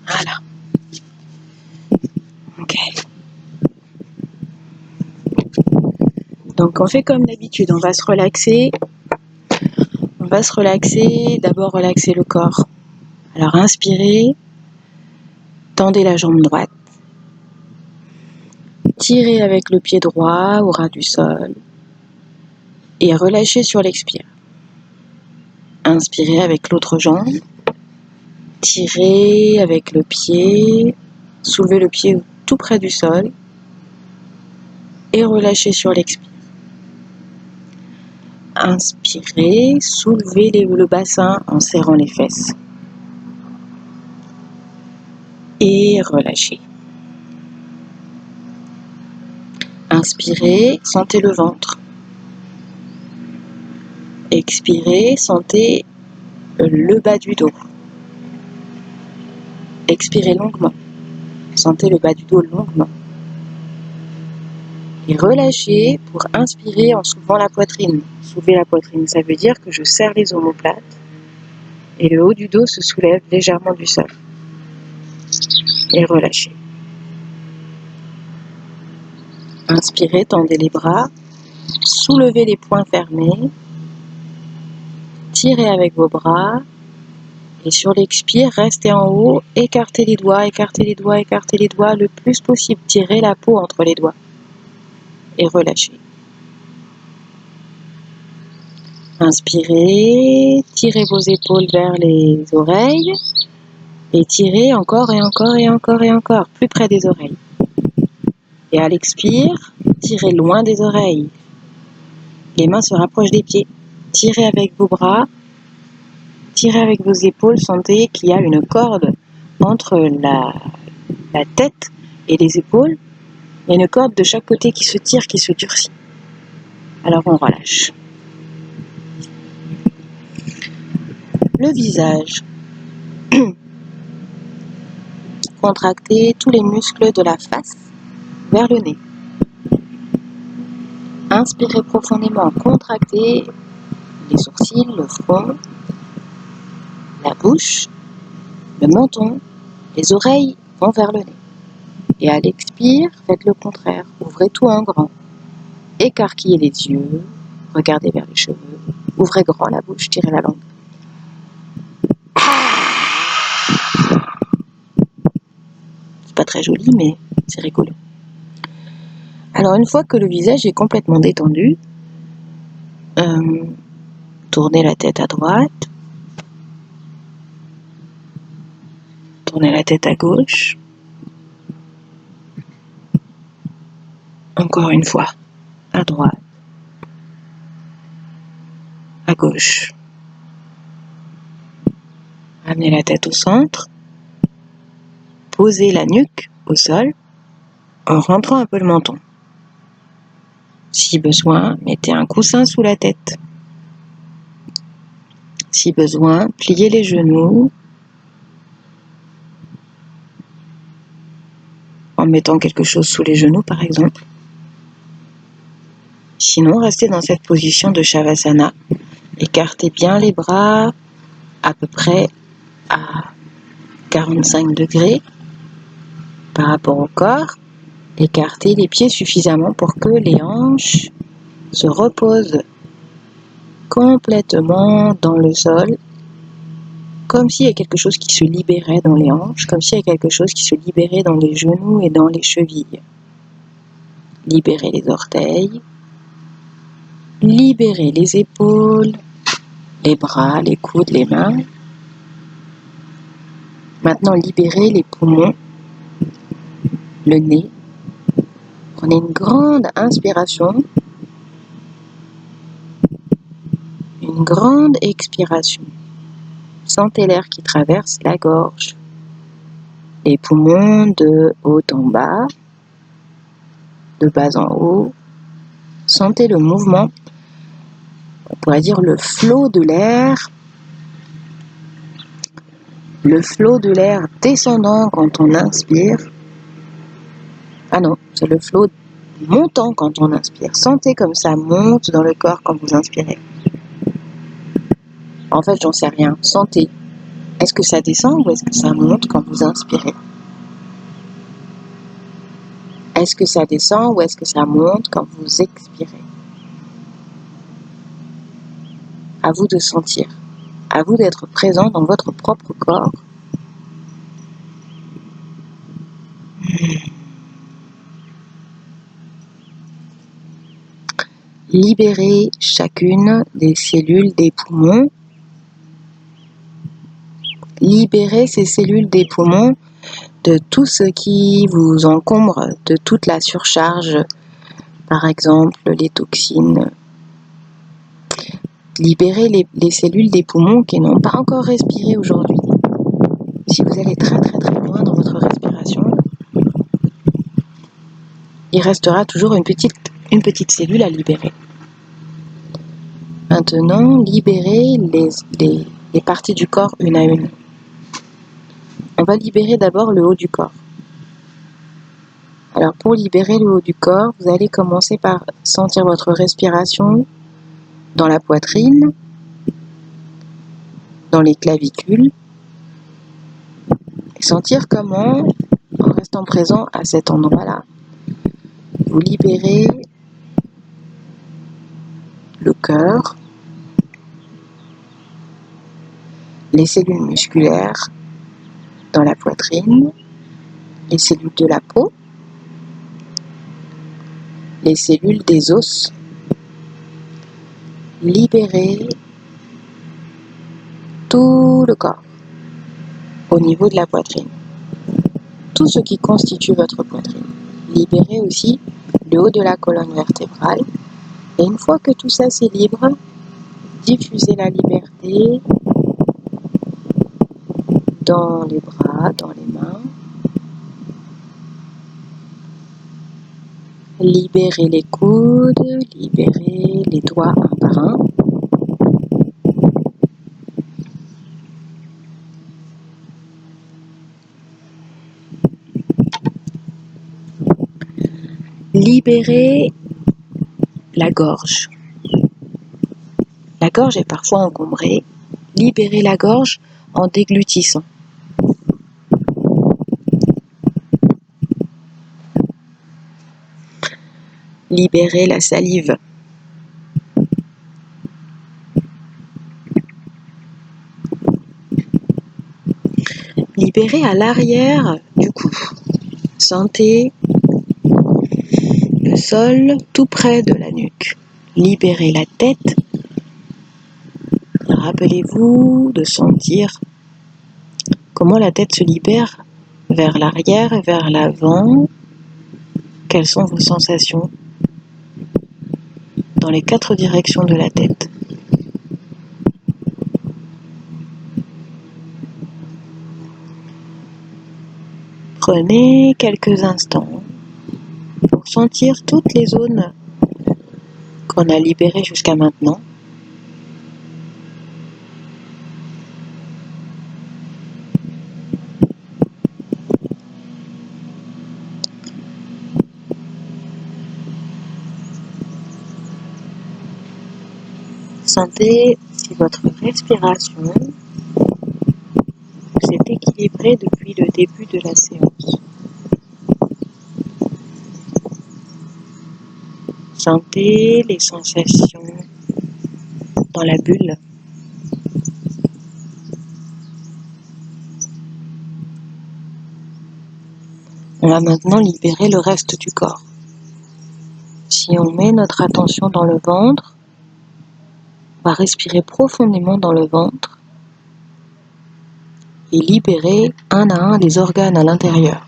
voilà. Ok. Donc on fait comme d'habitude, on va se relaxer. On va se relaxer, d'abord relaxer le corps. Alors inspirez, tendez la jambe droite. Tirez avec le pied droit au ras du sol. Et relâchez sur l'expire. Inspirez avec l'autre jambe. Tirez avec le pied. Soulevez le pied tout près du sol. Et relâchez sur l'expire. Inspirez, soulevez le bassin en serrant les fesses. Et relâchez. Inspirez, sentez le ventre. Expirez, sentez le bas du dos. Expirez longuement. Sentez le bas du dos longuement. Et relâchez pour inspirer en soulevant la poitrine. Soulevez la poitrine, ça veut dire que je serre les omoplates et le haut du dos se soulève légèrement du sol. Et relâchez. Inspirez, tendez les bras, soulevez les poings fermés, tirez avec vos bras et sur l'expire, restez en haut, écartez les doigts, écartez les doigts, écartez les doigts le plus possible, tirez la peau entre les doigts et relâchez. Inspirez, tirez vos épaules vers les oreilles et tirez encore et encore et encore et encore, plus près des oreilles. Et à l'expire, tirez loin des oreilles. Les mains se rapprochent des pieds. Tirez avec vos bras, tirez avec vos épaules, sentez qu'il y a une corde entre la tête et les épaules. Il y a une corde de chaque côté qui se tire, qui se durcit. Alors on relâche. Le visage. Contractez tous les muscles de la face vers le nez. Inspirez profondément, contractez les sourcils, le front, la bouche, le menton, les oreilles vont vers le nez. Et à l'expire, faites le contraire, ouvrez tout en grand. Écarquillez les yeux, regardez vers les cheveux, ouvrez grand la bouche, tirez la langue. C'est pas très joli, mais c'est rigolo. Alors une fois que le visage est complètement détendu, tournez la tête à droite, tournez la tête à gauche, encore une fois, à droite, à gauche. Ramenez la tête au centre, posez la nuque au sol en rentrant un peu le menton. Si besoin, mettez un coussin sous la tête. Si besoin, pliez les genoux en mettant quelque chose sous les genoux par exemple. Sinon, restez dans cette position de Shavasana. Écartez bien les bras à peu près à 45 degrés par rapport au corps. Écartez les pieds suffisamment pour que les hanches se reposent complètement dans le sol, comme s'il y a quelque chose qui se libérait dans les hanches, comme s'il y a quelque chose qui se libérait dans les genoux et dans les chevilles. Libérez les orteils, libérez les épaules, les bras, les coudes, les mains. Maintenant, libérez les poumons, le nez. Prenez une grande inspiration, une grande expiration. Sentez l'air qui traverse la gorge, les poumons de haut en bas, de bas en haut. Sentez le mouvement, on pourrait dire le flot de l'air. Le flot de l'air descendant quand on inspire. Ah non, c'est le flot montant quand on inspire. Sentez comme ça monte dans le corps quand vous inspirez. En fait, j'en sais rien. Sentez. Est-ce que ça descend ou est-ce que ça monte quand vous inspirez? Est-ce que ça descend ou est-ce que ça monte quand vous expirez? À vous de sentir. À vous d'être présent dans votre propre corps. Libérez chacune des cellules des poumons. Libérez ces cellules des poumons de tout ce qui vous encombre, de toute la surcharge, par exemple les toxines. Libérez les cellules des poumons qui n'ont pas encore respiré aujourd'hui. Si vous allez très très très loin dans votre respiration, il restera toujours une petite cellule à libérer. Maintenant, libérez les parties du corps une à une. On va libérer d'abord le haut du corps. Alors pour libérer le haut du corps, vous allez commencer par sentir votre respiration dans la poitrine, dans les clavicules, et sentir comment, en restant présent à cet endroit-là, vous libérez le cœur, les cellules musculaires dans la poitrine, les cellules de la peau, les cellules des os. Libérez tout le corps au niveau de la poitrine. Tout ce qui constitue votre poitrine. Libérez aussi le haut de la colonne vertébrale. Et une fois que tout ça c'est libre, diffusez la liberté dans les bras, dans les mains. Libérez les coudes, libérez les doigts un par un. Libérez la gorge. La gorge est parfois encombrée. Libérez la gorge en déglutissant. Libérez la salive. Libérez à l'arrière du cou. Sentez le sol tout près de la nuque. Libérez la tête. Rappelez-vous de sentir comment la tête se libère vers l'arrière et vers l'avant. Quelles sont vos sensations dans les 4 directions de la tête? Prenez quelques instants pour sentir toutes les zones qu'on a libérées jusqu'à maintenant. Sentez si votre respiration s'est équilibrée depuis le début de la séance. Sentez les sensations dans la bulle. On va maintenant libérer le reste du corps. Si on met notre attention dans le ventre, on va respirer profondément dans le ventre et libérer un à un les organes à l'intérieur.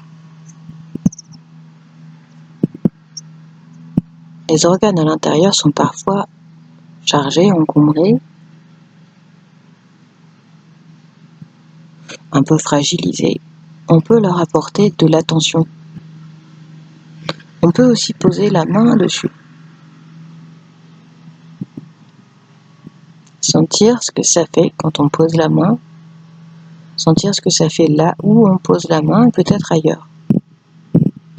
Les organes à l'intérieur sont parfois chargés, encombrés, un peu fragilisés. On peut leur apporter de l'attention. On peut aussi poser la main dessus. Sentir ce que ça fait quand on pose la main. Sentir ce que ça fait là où on pose la main, peut-être ailleurs.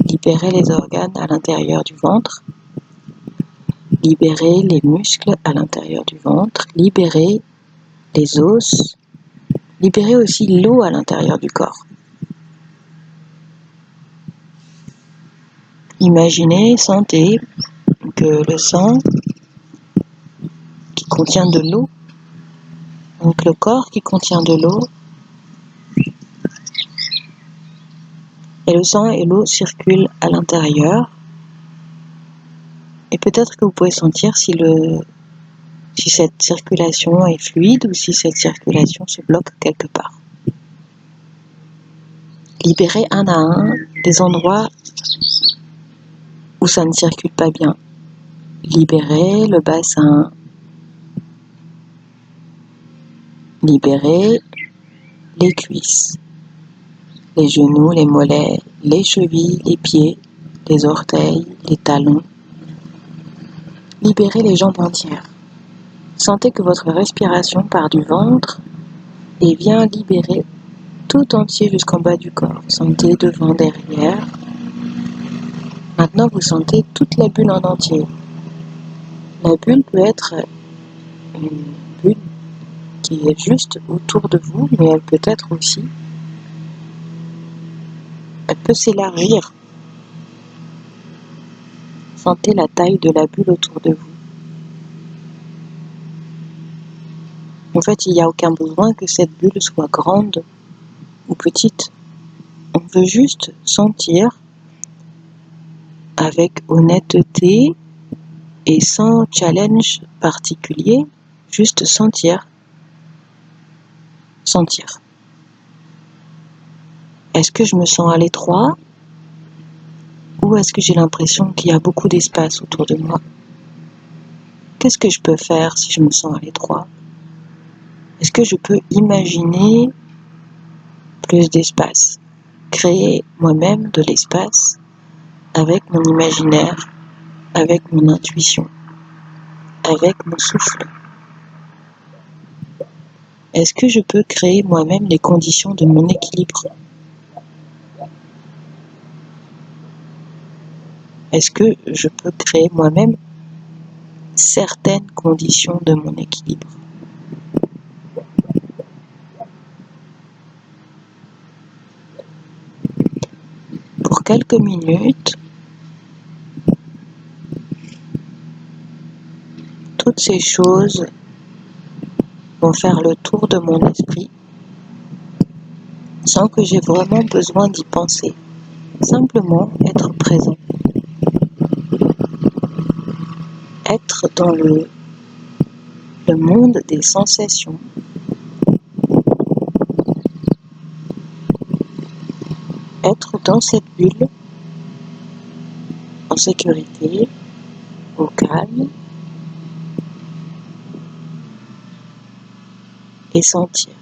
Libérer les organes à l'intérieur du ventre. Libérer les muscles à l'intérieur du ventre. Libérer les os. Libérer aussi l'eau à l'intérieur du corps. Imaginez, sentez que le sang qui contient de l'eau, donc le corps qui contient de l'eau, et le sang et l'eau circulent à l'intérieur. Et peut-être que vous pouvez sentir si cette circulation est fluide ou si cette circulation se bloque quelque part. Libérez un à un les endroits où ça ne circule pas bien. Libérez le bassin. Libérez les cuisses, les genoux, les mollets, les chevilles, les pieds, les orteils, les talons. Libérez les jambes entières. Sentez que votre respiration part du ventre et vient libérer tout entier jusqu'en bas du corps. Sentez devant, derrière. Maintenant, vous sentez toute la bulle en entier. La bulle peut être une bulle qui est juste autour de vous, mais elle peut être aussi, elle peut s'élargir. Sentez la taille de la bulle autour de vous. En fait, il n'y a aucun besoin que cette bulle soit grande ou petite. On veut juste sentir avec honnêteté et sans challenge particulier, juste sentir. Sentir. Est-ce que je me sens à l'étroit ou est-ce que j'ai l'impression qu'il y a beaucoup d'espace autour de moi? Qu'est-ce que je peux faire si je me sens à l'étroit? Est-ce que je peux imaginer plus d'espace? Créer moi-même de l'espace avec mon imaginaire, avec mon intuition, avec mon souffle. Est-ce que je peux créer moi-même les conditions de mon équilibre? Est-ce que je peux créer moi-même certaines conditions de mon équilibre? Pour quelques minutes, toutes ces choses vont faire le tour de mon esprit sans que j'ai vraiment besoin d'y penser. Simplement être présent. Être dans le monde des sensations. Être dans cette bulle, en sécurité, au calme, et sentir.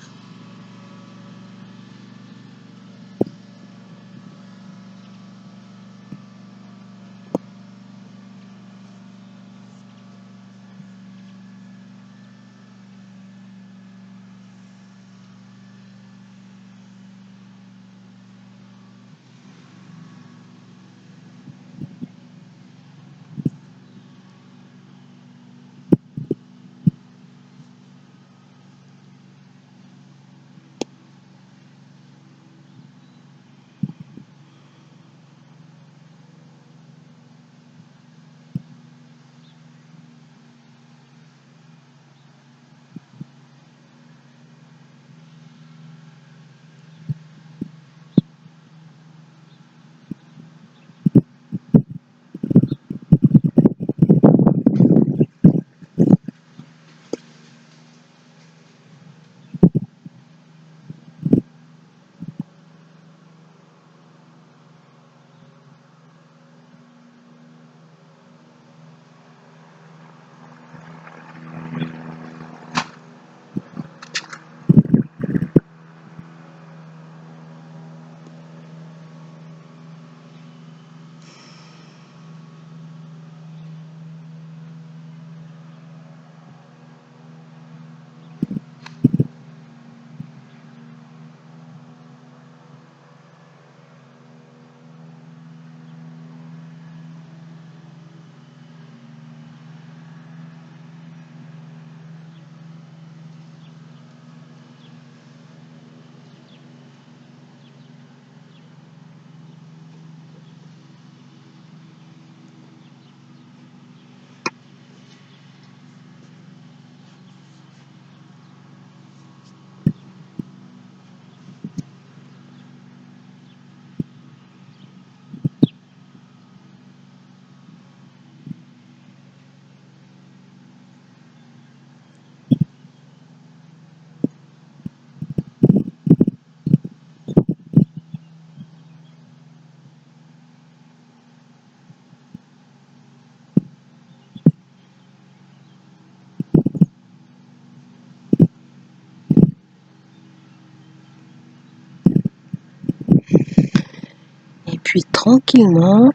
tranquillement,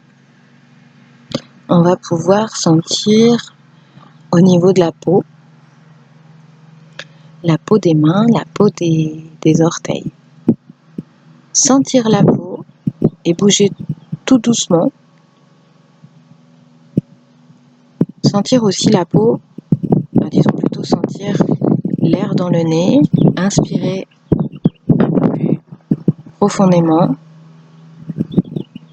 on va pouvoir sentir au niveau de la peau des mains, la peau des orteils. Sentir la peau et bouger tout doucement. Sentir aussi la peau, disons plutôt sentir l'air dans le nez, inspirer un peu plus profondément,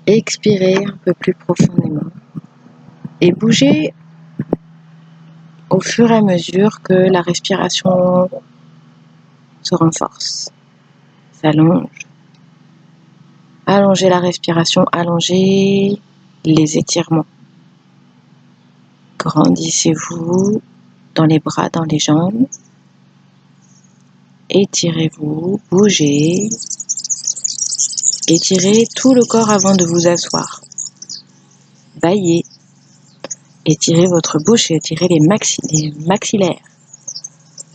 expirer un peu plus profondément et bouger au fur et à mesure que la respiration se renforce, s'allonge. Allongez la respiration, allongez les étirements. Grandissez-vous dans les bras, dans les jambes. Étirez-vous, bougez. Étirez tout le corps avant de vous asseoir. Baillez. Étirez votre bouche et étirez les maxillaires,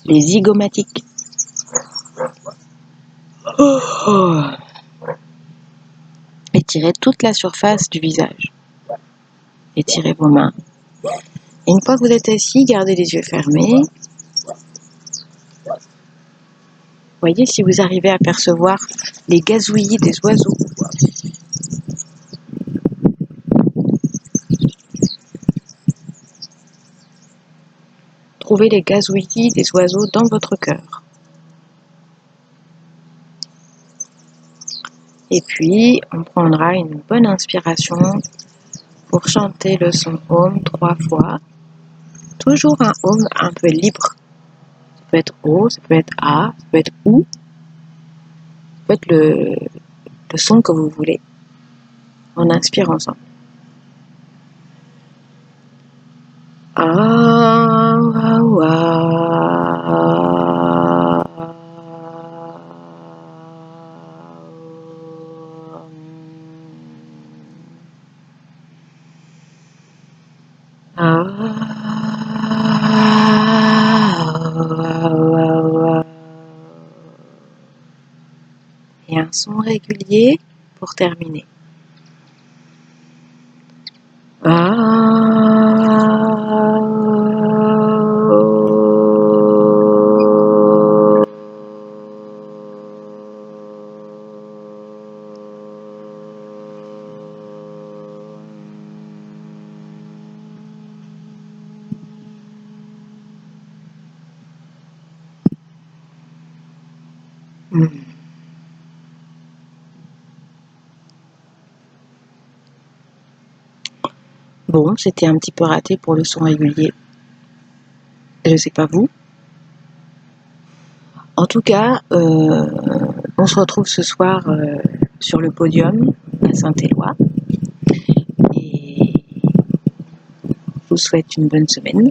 les zygomatiques. Étirez toute la surface du visage. Étirez vos mains. Et une fois que vous êtes assis, gardez les yeux fermés. Voyez si vous arrivez à percevoir les gazouillis des oiseaux. Trouvez les gazouillis des oiseaux dans votre cœur. Et puis, on prendra une bonne inspiration pour chanter le son Om 3 fois. Toujours un Om un peu libre. Ça peut être O, ça peut être A, ça peut être OU. Ça peut être le son que vous voulez. On inspire ensemble. Ah, ah, et un son régulier pour terminer. Bon, c'était un petit peu raté pour le son régulier. Je sais pas vous. En tout cas, on se retrouve ce soir sur le podium à Saint-Éloi. Et je vous souhaite une bonne semaine.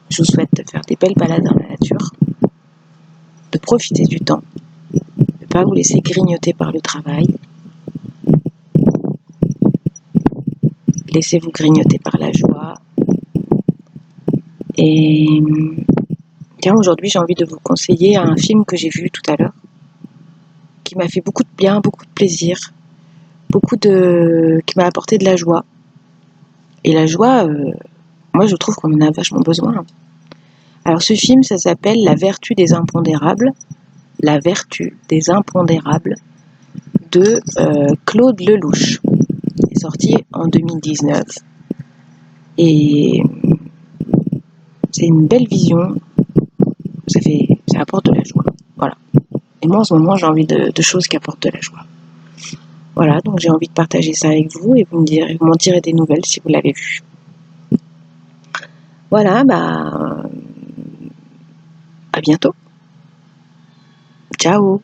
Je vous souhaite de faire des belles balades dans la nature, de profiter du temps, de ne pas vous laisser grignoter par le travail. Laissez-vous grignoter par la joie. Et tiens, aujourd'hui, j'ai envie de vous conseiller un film que j'ai vu tout à l'heure, qui m'a fait beaucoup de bien, beaucoup de plaisir, qui m'a apporté de la joie. Et la joie, moi, je trouve qu'on en a vachement besoin. Alors, ce film, ça s'appelle La vertu des impondérables. La vertu des impondérables de Claude Lelouch. Il est sorti en 2019. Et c'est une belle vision. Ça apporte de la joie. Voilà. Et moi, en ce moment, j'ai envie de choses qui apportent de la joie. Voilà, donc j'ai envie de partager ça avec vous et vous m'en direz des nouvelles si vous l'avez vu. Voilà, à bientôt. Ciao.